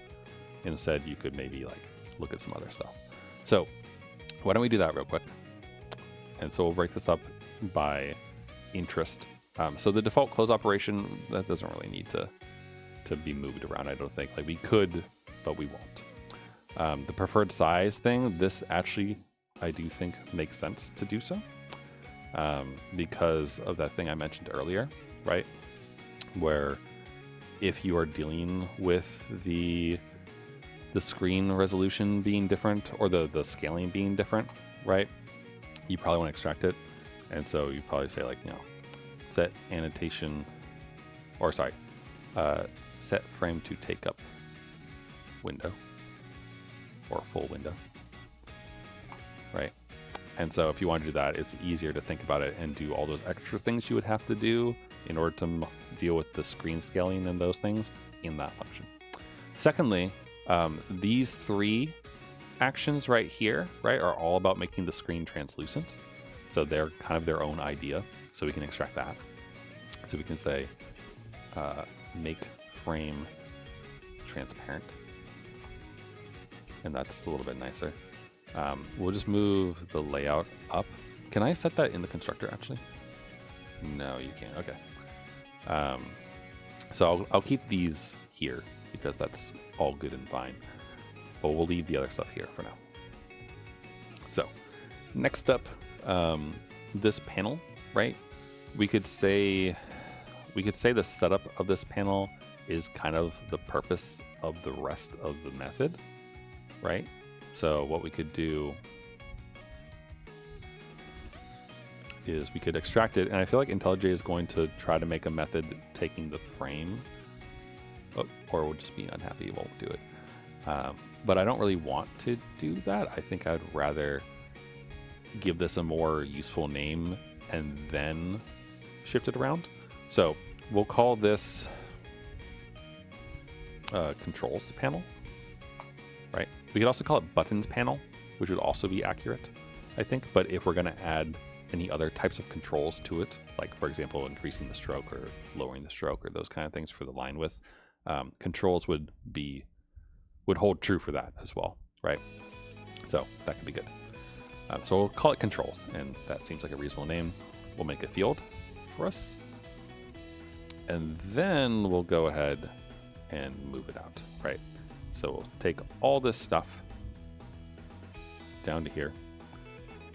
Instead, you could maybe like look at some other stuff. So why don't we do that real quick? And so we'll break this up by interest. So the default close operation, that doesn't really need to be moved around, I don't think. Like we could, but we won't. The preferred size thing, this actually, I do think makes sense to do so. Because of that thing I mentioned earlier, right? Where if you are dealing with the screen resolution being different, or the scaling being different, right? You probably want to extract it. And so you probably say like, set annotation, or sorry, set frame to take up window, or full window, right? And so if you want to do that, it's easier to think about it and do all those extra things you would have to do in order to deal with the screen scaling and those things in that function. Secondly, these three actions right here, right, are all about making the screen translucent. So they're kind of their own idea. So we can extract that. So we can say, make frame transparent. And that's a little bit nicer. We'll just move the layout up. Can I set that in the constructor actually? No, you can't. Okay. So I'll keep these here because that's all good and fine. But we'll leave the other stuff here for now. So next up, this panel, right? We could say the setup of this panel is kind of the purpose of the rest of the method, right? So what we could do is we could extract it, and I feel like IntelliJ is going to try to make a method taking the frame, or we'll just be unhappy, it won't do it. But I don't really want to do that. I think I'd rather give this a more useful name and then shift it around. So we'll call this controls panel, right? We could also call it buttons panel, which would also be accurate, I think. But if we're going to add any other types of controls to it, like for example, increasing the stroke or lowering the stroke or those kind of things for the line width, controls would hold true for that as well, right? So that could be good. So we'll call it controls, and that seems like a reasonable name. We'll make a field for us, and then we'll go ahead and move it out, right? So we'll take all this stuff down to here,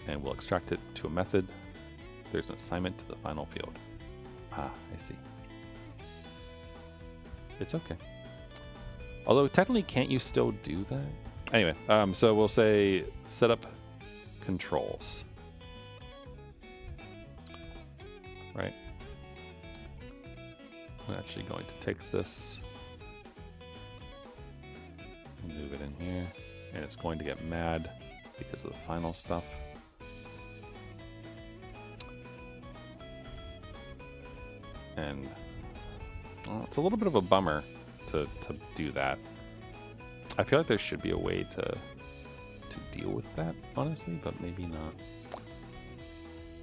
and we'll extract it to a method. There's an assignment to the final field. Ah, I see. It's okay. Although technically, can't you still do that? Anyway, so we'll say setup controls. Right. I'm actually going to take this and move it in here, and it's going to get mad because of the final stuff. And well, it's a little bit of a bummer to do that. I feel like there should be a way to deal with that, honestly, but maybe not.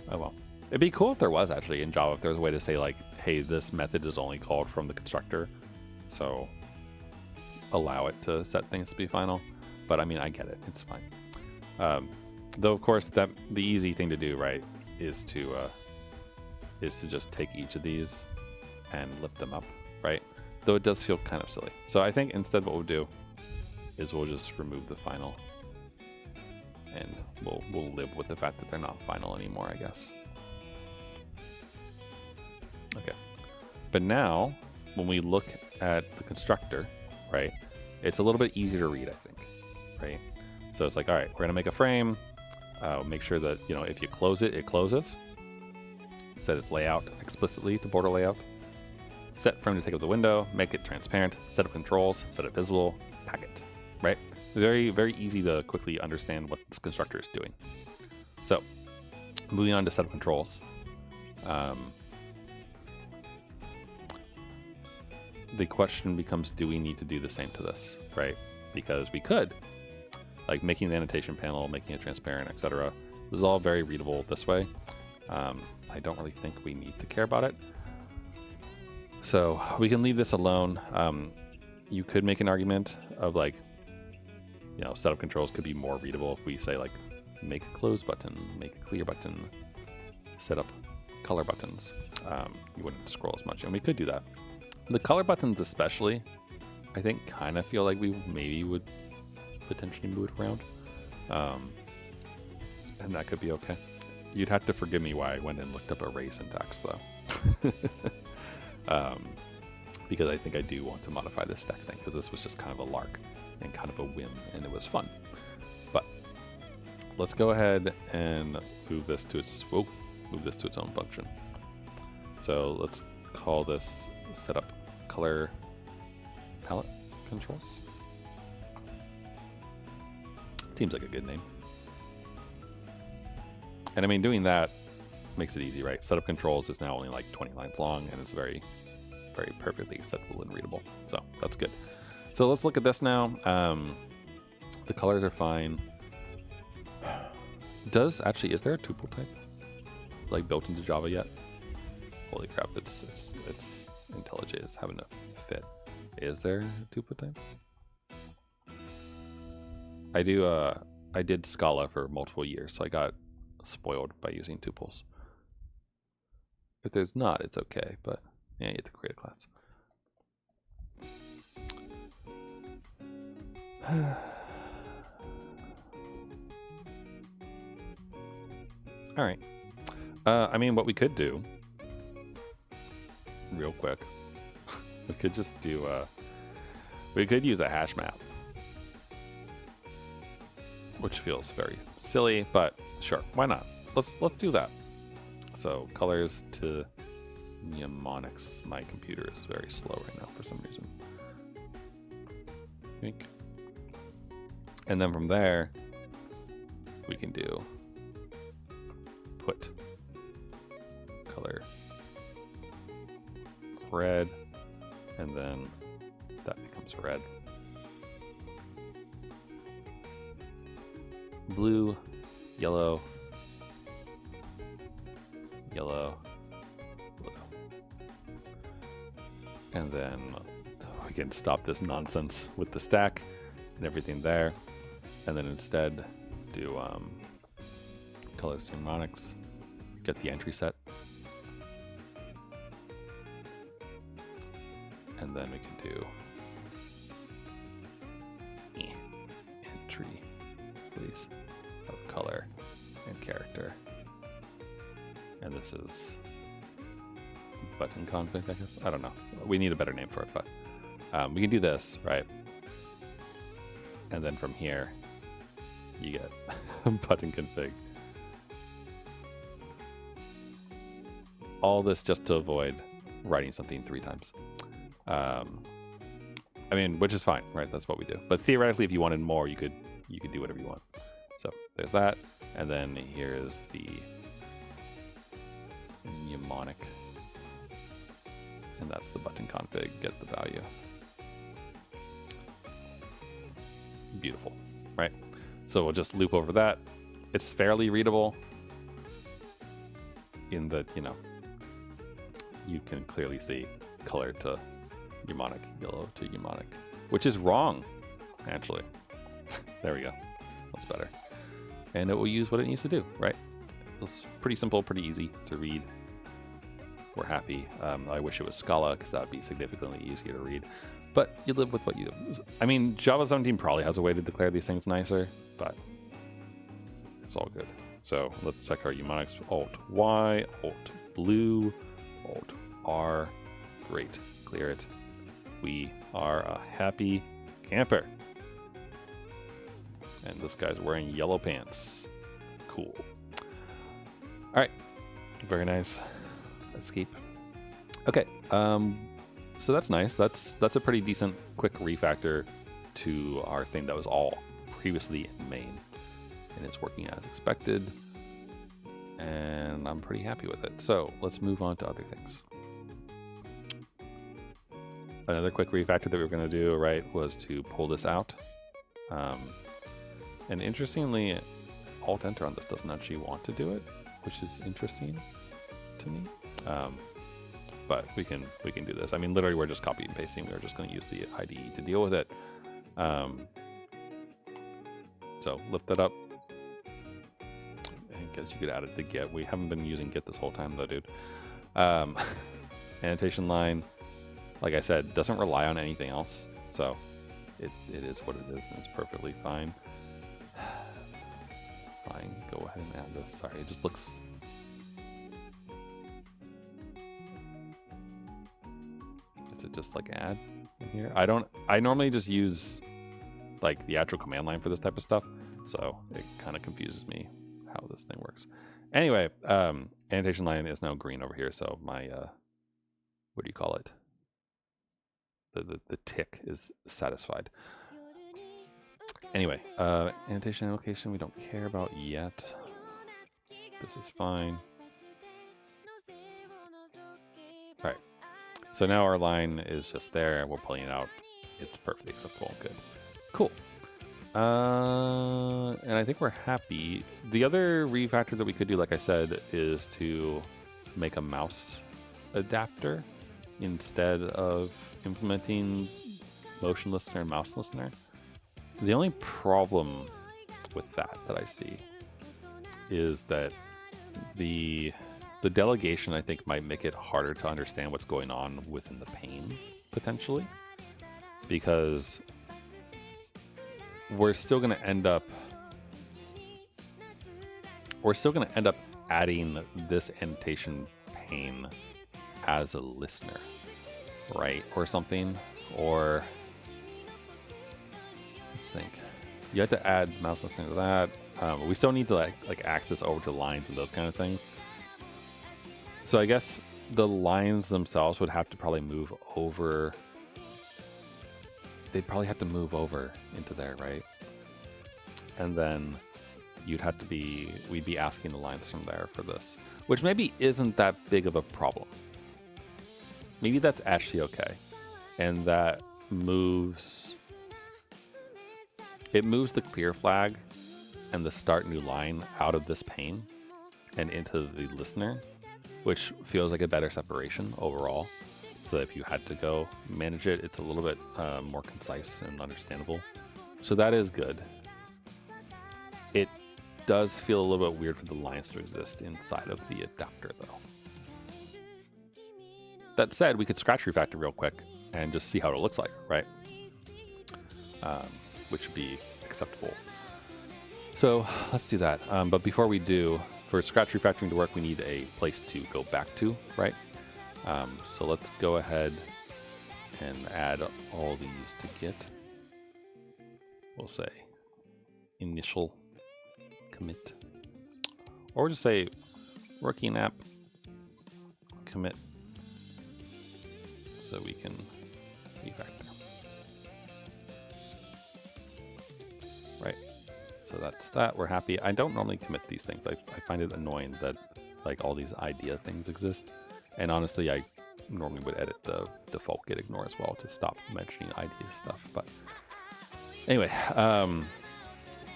Oh well. It'd be cool if there was actually in Java, if there was a way to say like, hey, this method is only called from the constructor, so allow it to set things to be final. But I mean, I get it, it's fine. Though of course that the easy thing to do, right, is to just take each of these and lift them up, right? Though it does feel kind of silly. So I think instead what we'll do is we'll just remove the final, and we'll live with the fact that they're not final anymore, I guess. Okay, but now when we look at the constructor, right, it's a little bit easier to read, I think, right? So it's like, all right, we're gonna make a frame, make sure that, you know, if you close it, it closes. Set its layout explicitly to border layout. Set frame to take up the window, make it transparent, set up controls, set it visible, pack it, right? Very, very easy to quickly understand what this constructor is doing. So moving on to set up controls. The question becomes, do we need to do the same to this, right? Because we could, like making the annotation panel, making it transparent, etc. This is all very readable this way. I don't really think we need to care about it. So we can leave this alone. You could make an argument of like, you know, setup controls could be more readable if we say like, make a close button, make a clear button, set up color buttons. You wouldn't scroll as much, and we could do that. The color buttons especially, I think kind of feel like we maybe would potentially move it around. And that could be okay. You'd have to forgive me why I went and looked up array syntax though. Because I think I do want to modify this stack thing, because this was just kind of a lark and kind of a whim, and it was fun. But let's go ahead and move this to its own function. So let's call this setup color palette controls. Seems like a good name. And I mean, doing that makes it easy, right? Setup controls is now only like 20 lines long, and it's very, very perfectly acceptable and readable. So that's good. So let's look at this now. The colors are fine. Is there a tuple type like built into Java yet? Holy crap, it's IntelliJ is having a fit. Is there a tuple type? I did Scala for multiple years, so I got spoiled by using tuples. If there's not, it's okay, but yeah, you have to create a class. All right. I mean, what we could do real quick, we could just do we could use a hash map, which feels very silly, but sure, why not? Let's do that. So colors to mnemonics. My computer is very slow right now for some reason. And then from there, we can do put color red, and then that becomes red. Blue, yellow, yellow, blue. And then we can stop this nonsense with the stack and everything there. And then instead do colors to mnemonics, get the entry set. And then we can do entry, please, of color and character. And this is button config, I guess. I don't know. We need a better name for it, but we can do this, right? And then from here, you get button config. All this just to avoid writing something 3 times. I mean, which is fine, right? That's what we do. But theoretically, if you wanted more, you could do whatever you want. So there's that, and then here is the mnemonic, and that's the button config. Get the value. Beautiful, right? So we'll just loop over that. It's fairly readable in that, you know, you can clearly see color to mnemonic, yellow to mnemonic, which is wrong, actually. There we go. That's better. And it will use what it needs to do, right? It's pretty simple, pretty easy to read. We're happy. I wish it was Scala because that would be significantly easier to read. But you live with what you do. I mean, Java 17 probably has a way to declare these things nicer, but it's all good. So let's check our mnemonics. Alt-Y, Alt-Blue, Alt-R. Great. Clear it. We are a happy camper. And this guy's wearing yellow pants. Cool. All right. Very nice. Escape. Okay. So that's nice. That's a pretty decent quick refactor to our thing that was all previously in main. And it's working as expected. And I'm pretty happy with it. So let's move on to other things. Another quick refactor that we were going to do, right, was to pull this out. And interestingly, Alt-Enter on this doesn't actually want to do it, which is interesting to me. But we can do this. I mean, literally, we're just copy and pasting. We're just going to use the IDE to deal with it. So lift that up. I guess you could add it to Git. We haven't been using Git this whole time, though, dude. Annotation line, like I said, doesn't rely on anything else. So it is what it is, and it's perfectly fine. Fine, go ahead and add this. Sorry, it just looks... Is it just like add in here? I normally just use like the actual command line for this type of stuff, so it kind of confuses me how this thing works. Anyway, annotation line is now green over here, so my what do you call it? The tick is satisfied. Anyway, annotation allocation we don't care about yet. This is fine. All right. So now our line is just there. We're pulling it out. It's perfectly acceptable. Good. Cool. And I think we're happy. The other refactor that we could do, like I said, is to make a mouse adapter instead of implementing motion listener and mouse listener. The only problem with that I see is that the delegation, I think, might make it harder to understand what's going on within the pane, potentially, because we're still going to end up adding this annotation pane as a listener, right? Or something. Or let's think. You have to add mouse listener to that. We still need to like access over to lines and those kind of things. So I guess the lines themselves would have to probably move over. They'd probably have to move over into there, right? And then we'd be asking the lines from there for this, which maybe isn't that big of a problem. Maybe that's actually okay. And that moves the clear flag and the start new line out of this pane and into the listener, which feels like a better separation overall. So that if you had to go manage it, it's a little bit more concise and understandable. So that is good. It does feel a little bit weird for the lines to exist inside of the adapter, though. That said, we could scratch refactor real quick and just see how it looks like, right? Which would be acceptable. So let's do that. But before we do, for scratch refactoring to work, we need a place to go back to, right? So let's go ahead and add all these to Git. We'll say initial commit, or just say working app commit, so we can refactor. Right. So that's that. We're happy. I don't normally commit these things. I find it annoying that like all these idea things exist. And honestly, I normally would edit the default git ignore as well to stop mentioning idea stuff. But anyway,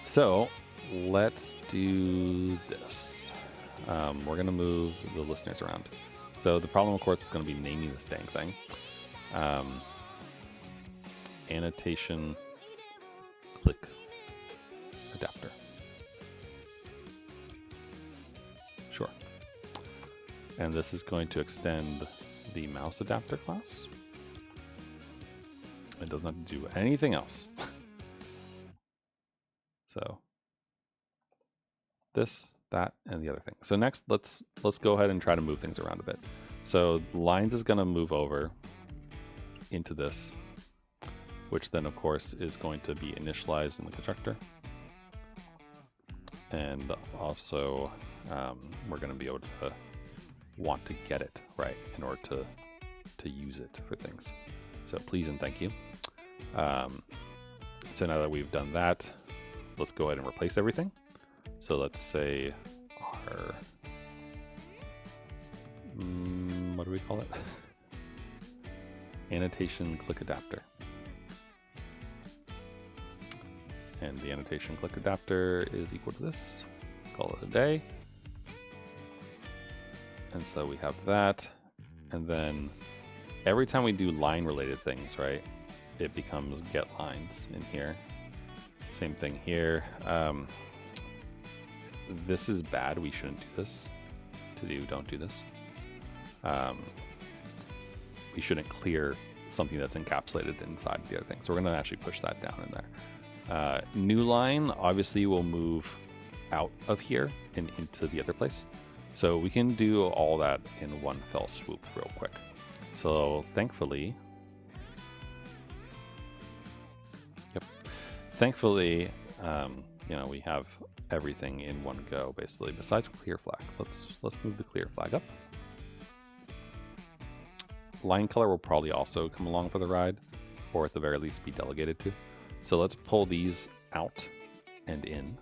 so let's do this. We're going to move the listeners around. So the problem, of course, is going to be naming this dang thing. Annotation click adapter. Sure. And this is going to extend the mouse adapter class. It does not do anything else. So this, that, and the other thing. So next, let's go ahead and try to move things around a bit. So lines is going to move over into this, which then, of course, is going to be initialized in the constructor. And also, we're going to be able to want to get it, right, in order to use it for things. So please and thank you. So now that we've done that, let's go ahead and replace everything. So let's say our, what do we call it? Annotation click adapter. And the annotation click adapter is equal to this. Call it a day. And so we have that. And then every time we do line related things, right, it becomes get lines in here. Same thing here. This is bad. We shouldn't do this. Don't do this. We shouldn't clear something that's encapsulated inside the other thing. So we're going to actually push that down in there. New line obviously will move out of here and into the other place. So we can do all that in one fell swoop real quick. So thankfully, you know, we have everything in one go basically, besides clear flag. Let's move the clear flag up. Line color will probably also come along for the ride, or at the very least be delegated to. So let's pull these out and in.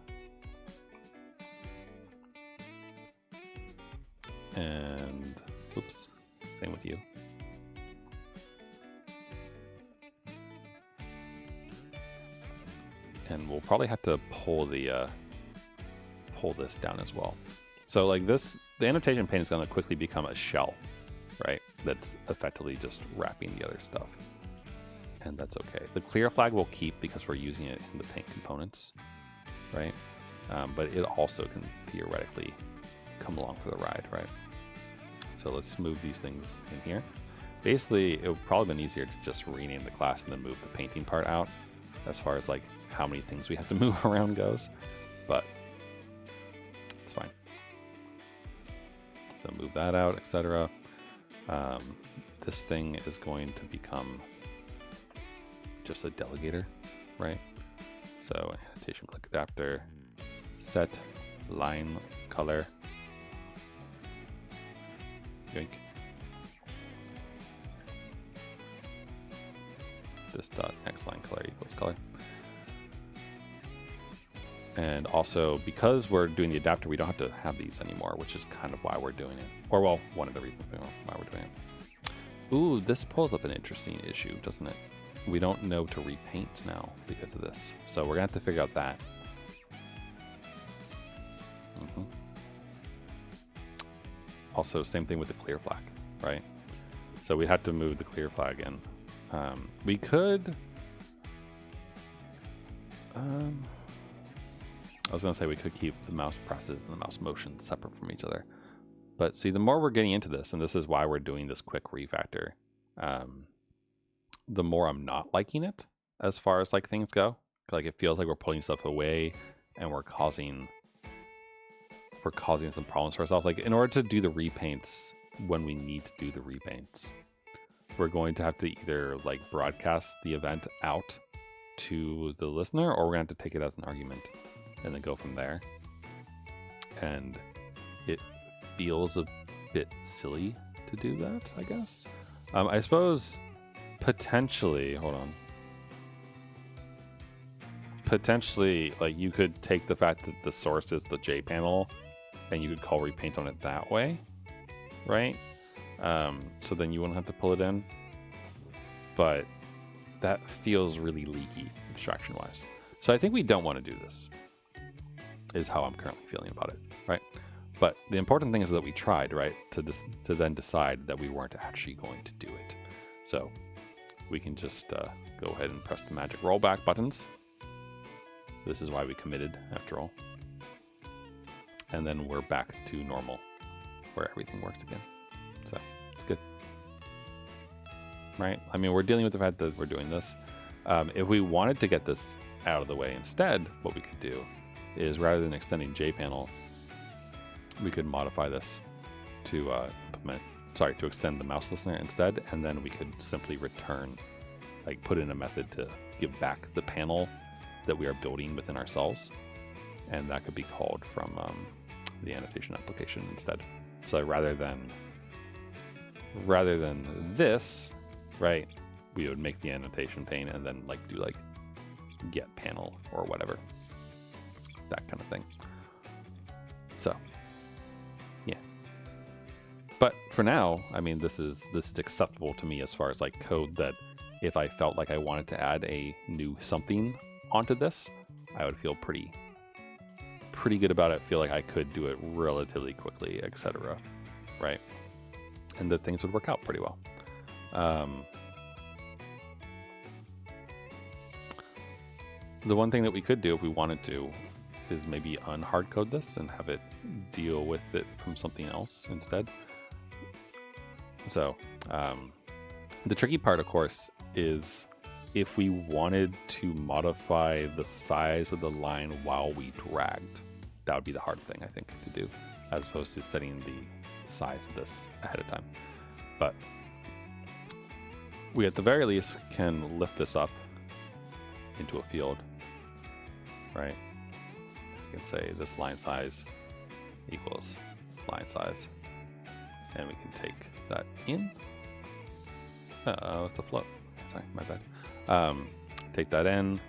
And oops, same with you. And we'll probably have to pull the pull this down as well. So like this, the annotation pane is going to quickly become a shell, right? That's effectively just wrapping the other stuff. And that's okay. The clear flag will keep because we're using it in the paint components, right? But it also can theoretically come along for the ride, right? So let's move these things in here. Basically, it would probably been easier to just rename the class and then move the painting part out as far as like how many things we have to move around goes, but it's fine. So move that out, etc. This thing is going to become just a delegator, right? So annotation click adapter, set line color, yoink. This dot next line color equals color. And also, because we're doing the adapter, we don't have to have these anymore, which is kind of why we're doing it. Or, well, one of the reasons why we're doing it. Ooh, this pulls up an interesting issue, doesn't it? We don't know to repaint now because of this. So we're going to have to figure out that. Also, same thing with the clear flag, right? So we had to move the clear flag in. We could... I was going to say we could keep the mouse presses and the mouse motion separate from each other. But see, the more we're getting into this, and this is why we're doing this quick refactor, the more I'm not liking it as far as like things go. Like it feels like we're pulling stuff away and we're causing some problems for ourselves. Like in order to do the repaints when we need to do the repaints. We're going to have to either like broadcast the event out to the listener, or we're going to have to take it as an argument and then go from there. And it feels a bit silly to do that, I guess. I suppose potentially, hold on. Potentially, like you could take the fact that the source is the JPanel and you could call repaint on it that way, right? So then you wouldn't have to pull it in. But that feels really leaky abstraction-wise. So I think we don't want to do this, is how I'm currently feeling about it, right? But the important thing is that we tried, right? To then decide that we weren't actually going to do it. So we can just go ahead and press the magic rollback buttons. This is why we committed, after all. And then we're back to normal, where everything works again. So it's good. Right? I mean, we're dealing with the fact that we're doing this. If we wanted to get this out of the way instead, what we could do is, rather than extending JPanel, we could modify this to to extend the mouse listener instead, and then we could simply return, like put in a method to give back the panel that we are building within ourselves, and that could be called from the annotation application instead. So rather than this, right, we would make the annotation pane and then like do like get panel or whatever, that kind of thing. So yeah, but for now, I mean, this is acceptable to me as far as like code that if I felt like I wanted to add a new something onto this, I would feel pretty good about it, feel like I could do it relatively quickly, etc. Right? And that things would work out pretty well. The one thing that we could do if we wanted to is maybe unhard code this and have it deal with it from something else instead. So the tricky part, of course, is if we wanted to modify the size of the line while we dragged. That would be the hard thing, I think, to do, as opposed to setting the size of this ahead of time. But we, at the very least, can lift this up into a field, right? We can say this line size equals line size, and we can take that in. It's a float. Sorry, my bad. Take that in,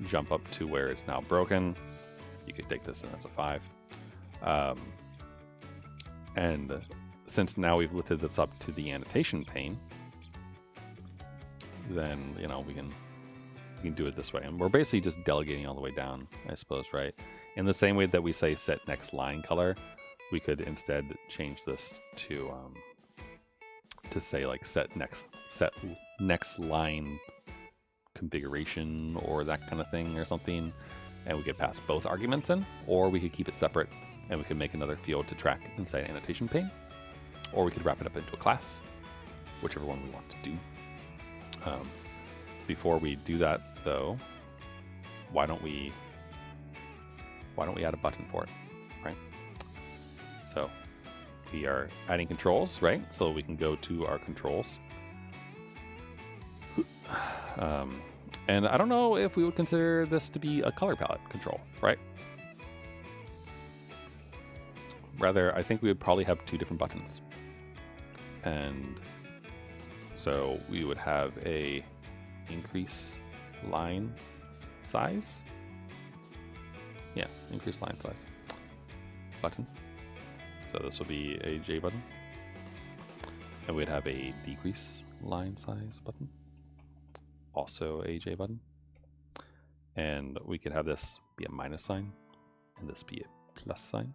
jump up to where it's now broken. You could take this in as a 5. And since now we've lifted this up to the annotation pane, then, you know, we can do it this way. And we're basically just delegating all the way down, I suppose, right? In the same way that we say set next line color, we could instead change this to say like set next line configuration or that kind of thing or something. And we could pass both arguments in, or we could keep it separate and we could make another field to track inside annotation pane, or we could wrap it up into a class, whichever one we want to do. Before we do that though, why don't we add a button for it, right? So we are adding controls, right? So we can go to our controls. And I don't know if we would consider this to be a color palette control, right? Rather, I think we would probably have 2 different buttons. And so we would have a increase line size. Yeah, increase line size button. So this will be a J button. And we'd have a decrease line size button. Also a J button. And we could have this be a minus sign and this be a plus sign.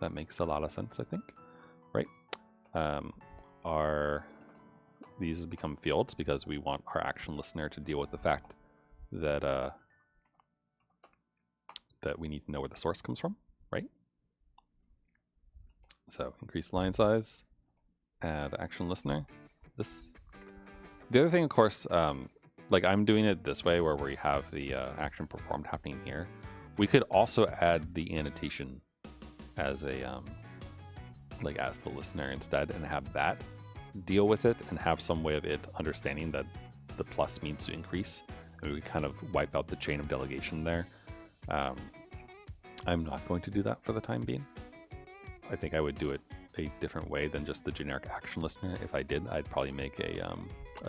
That makes a lot of sense, I think, right? These become fields because we want our action listener to deal with the fact that that we need to know where the source comes from, right? So increase line size, add action listener. The other thing, of course, like I'm doing it this way where we have the action performed happening here. We could also add the annotation as a like as the listener instead, and have that deal with it, and have some way of it understanding that the plus means to increase, and we kind of wipe out the chain of delegation there. I'm not going to do that for the time being. I think I would do it a different way than just the generic action listener. If I did, I'd probably make a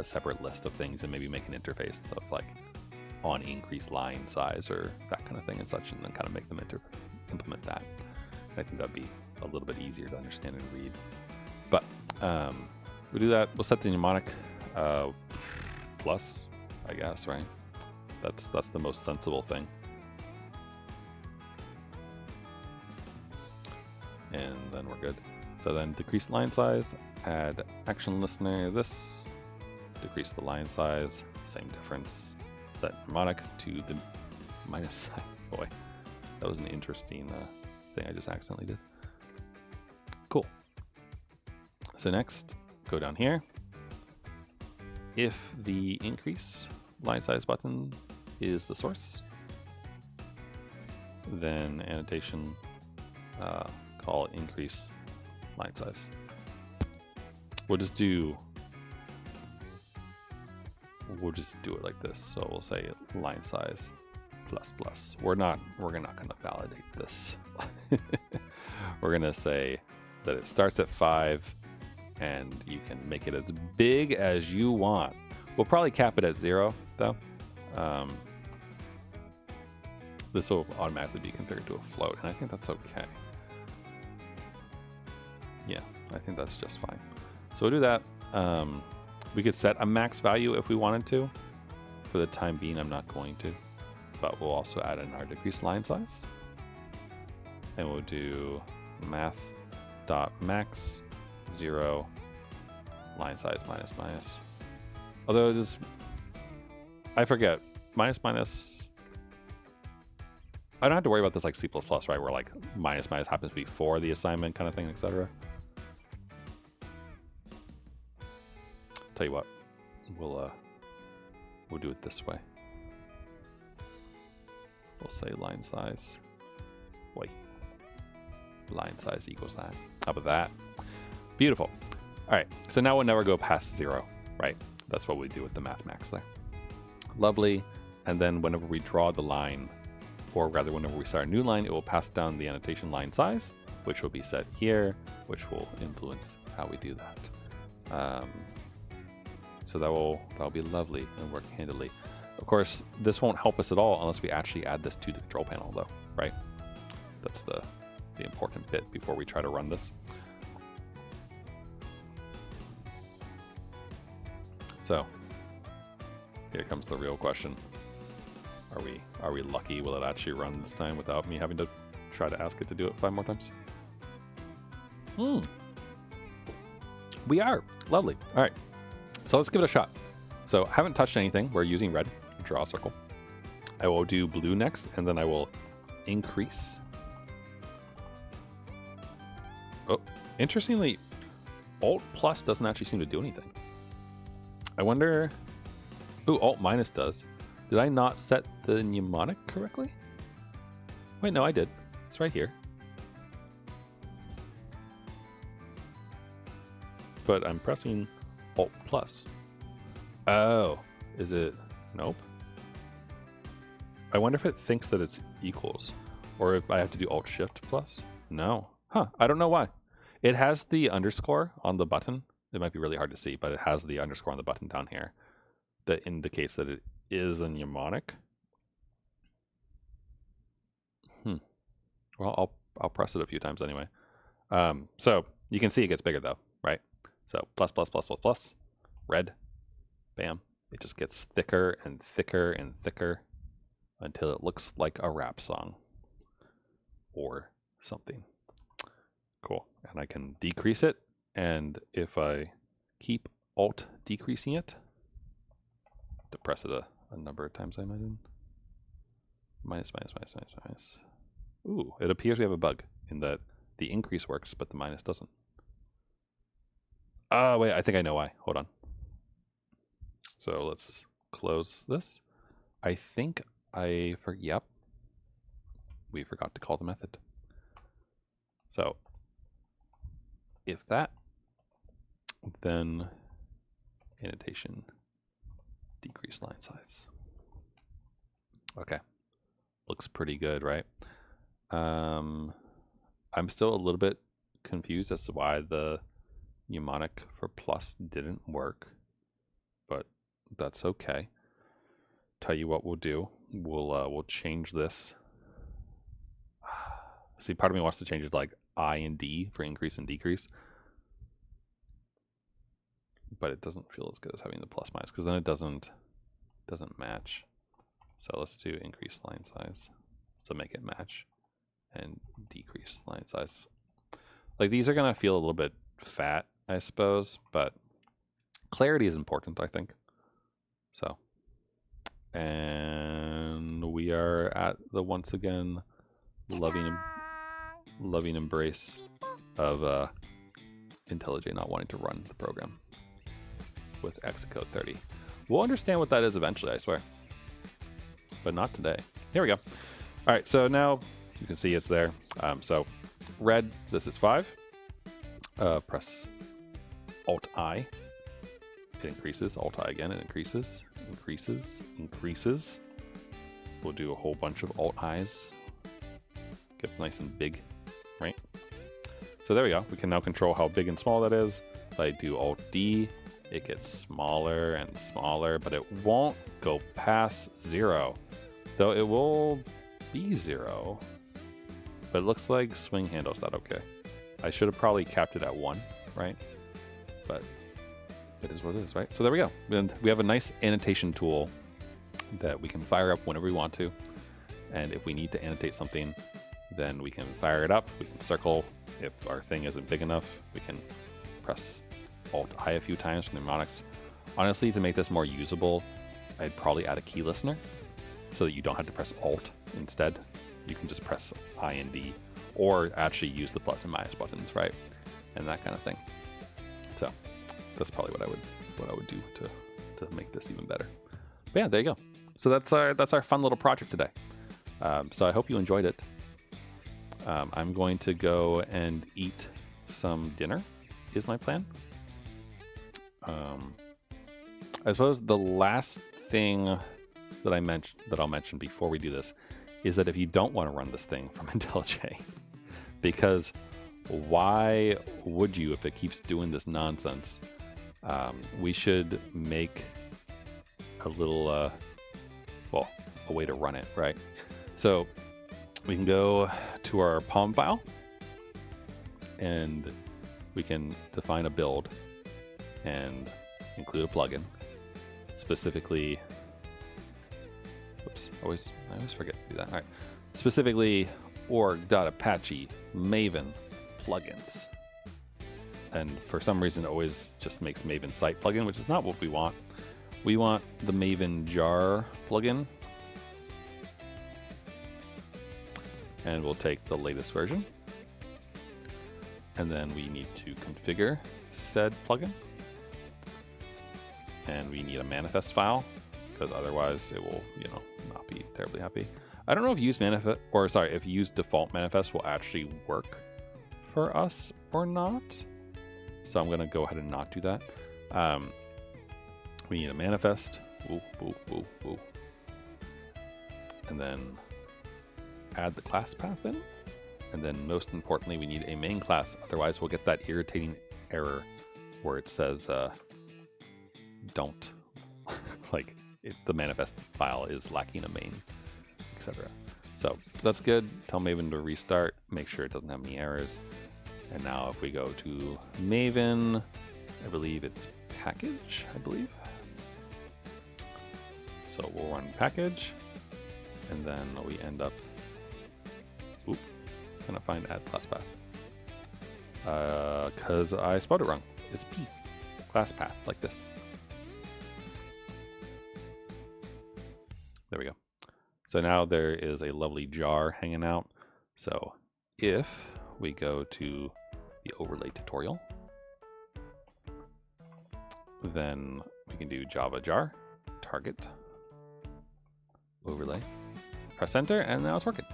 separate list of things and maybe make an interface of like on increase line size or that kind of thing and such, and then kind of make them implement that. I think that'd be a little bit easier to understand and read. But we'll do that. We'll set the mnemonic plus, I guess, right? That's the most sensible thing. And then we're good. So then decrease line size, add action listener this, decrease the line size, same difference. Set mnemonic to the minus sign. Boy, that was an interesting thing I just accidentally did. Cool. So next, go down here. If the increase line size button is the source, then annotation call increase line size. We'll just do it like this. So we'll say line size plus plus. We're not going to validate this. We're going to say that it starts at 5 and you can make it as big as you want. We'll probably cap it at 0 though. This will automatically be configured to a float, and I think that's okay. Yeah, I think that's just fine. So we'll do that. We could set a max value if we wanted to. For the time being, I'm not going to. But we'll also add in our decreased line size. And we'll do math.max 0 line size minus minus. Although it is, I forget, minus minus. I don't have to worry about this like C++, right? Where like minus minus happens before the assignment kind of thing, etc. Tell you what, we'll do it this way. We'll say line size. Wait, line size equals that. How about that? Beautiful. All right, so now we'll never go past 0, right? That's what we do with the math max there. Lovely. And then whenever we draw the line, or rather whenever we start a new line, it will pass down the annotation line size, which will be set here, which will influence how we do that. So that'll be lovely and work handily. Of course, this won't help us at all unless we actually add this to the control panel though, right? That's the important bit before we try to run this. So here comes the real question. Are we lucky? Will it actually run this time without me having to try to ask it to do it 5 more times? We are. Lovely. All right. So let's give it a shot. So I haven't touched anything. We're using red. Draw a circle. I will do blue next, and then I will increase. Oh, interestingly, Alt plus doesn't actually seem to do anything. I wonder. Ooh, Alt minus does. Did I not set the mnemonic correctly? Wait, no, I did. It's right here. But I'm pressing Alt plus. Oh, is it? Nope. I wonder if it thinks that it's equals, or if I have to do Alt Shift plus. No. Huh, I don't know why. It has the underscore on the button. It might be really hard to see, but it has the underscore on the button down here that indicates that it is a mnemonic. Well, I'll press it a few times anyway. So you can see it gets bigger though, right? So plus plus plus plus plus, red, bam. It just gets thicker and thicker and thicker until it looks like a rap song or something. Cool. And I can decrease it. And if I keep Alt decreasing it, to press it a number of times, I imagine. Minus, minus, minus, minus, minus. Ooh, it appears we have a bug in that the increase works, but the minus doesn't. Oh, wait, I think I know why. Hold on. So let's close this. I think yep. We forgot to call the method. So if that, then annotation, decrease line size. Okay, looks pretty good, right? I'm still a little bit confused as to why the mnemonic for plus didn't work, but that's okay. Tell you what we'll do. We'll change this. See, part of me wants to change it to like I and D for increase and decrease, but it doesn't feel as good as having the plus minus because then it doesn't match. So let's do increase line size to make it match, and decrease line size. Like these are gonna feel a little bit fat, I suppose, but clarity is important, I think. So, and we are at the once again loving embrace of IntelliJ not wanting to run the program with Xcode 30. We'll understand what that is eventually, I swear, but not today. Here we go. All right, so now you can see it's there. So red, this is 5. Press Alt-I. It increases. Alt-I again, it increases. Increases. We'll do a whole bunch of Alt-I's. Gets nice and big, right? So there we go. We can now control how big and small that is. If I do Alt-D, it gets smaller and smaller, but it won't go past 0. Though it will be 0. But it looks like swing handles that okay. I should have probably capped it at 1, right? But it is what it is, right? So there we go. And we have a nice annotation tool that we can fire up whenever we want to. And if we need to annotate something, then we can fire it up. We can circle. If our thing isn't big enough, we can press Alt-I a few times from the mnemonics. Honestly, to make this more usable, I'd probably add a key listener so that you don't have to press Alt instead. You can just press I and D, or actually use the plus and minus buttons, right? And that kind of thing. So that's probably what I would do to make this even better. But yeah, there you go. So that's our fun little project today. So I hope you enjoyed it. I'm going to go and eat some dinner, is my plan. I suppose the last thing that I'll mention before we do this is that if you don't want to run this thing from IntelliJ, because why would you if it keeps doing this nonsense? We should make a little, a way to run it, right? So we can go to our POM file and we can define a build and include a plugin. Specifically, I always forget to do that. All right. Specifically, org.apache maven plugins. And for some reason, it always just makes Maven site plugin, which is not what we want. We want the Maven jar plugin. And we'll take the latest version. And then we need to configure said plugin. And we need a manifest file, because otherwise it will, not be terribly happy. I don't know if if use default manifest will actually work for us or not. So I'm going to go ahead and not do that. We need a manifest. And then add the class path in. And then most importantly, we need a main class. Otherwise, we'll get that irritating error where it says, don't. The manifest file is lacking a main, etc. So that's good. Tell Maven to restart. Make sure it doesn't have any errors. And now if we go to Maven, I believe it's package, So we'll run package, and then we end up, gonna find add class path. Cause I spelled it wrong. It's P, class path, like this. There we go. So now there is a lovely jar hanging out. So if we go to the overlay tutorial, then we can do Java jar, target, overlay, press enter, and now it's working,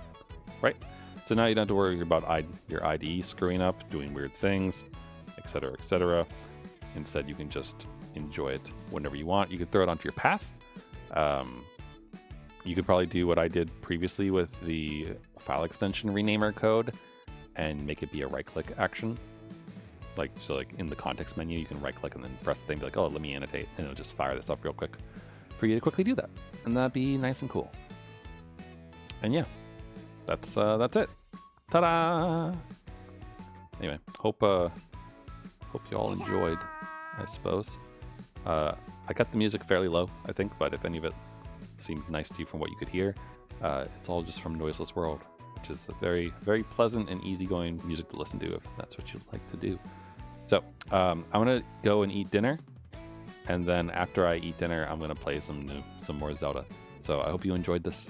right? So now you don't have to worry about your IDE screwing up, doing weird things. etc., etc. Instead, you can just enjoy it whenever you want. You could throw it onto your path. You could probably do what I did previously with the file extension renamer code and make it be a right-click action. Like in the context menu, you can right-click and then press the thing, be like, oh, let me annotate, and it'll just fire this up real quick for you to quickly do that, and that'd be nice and cool. And yeah, that's it. Ta-da! Anyway, hope you all enjoyed, I suppose. I got the music fairly low, I think, but if any of it seemed nice to you from what you could hear, it's all just from Noiseless World, which is a very, very pleasant and easygoing music to listen to if that's what you'd like to do. So I'm gonna go and eat dinner, and then after I eat dinner, I'm gonna play some more Zelda. So I hope you enjoyed this.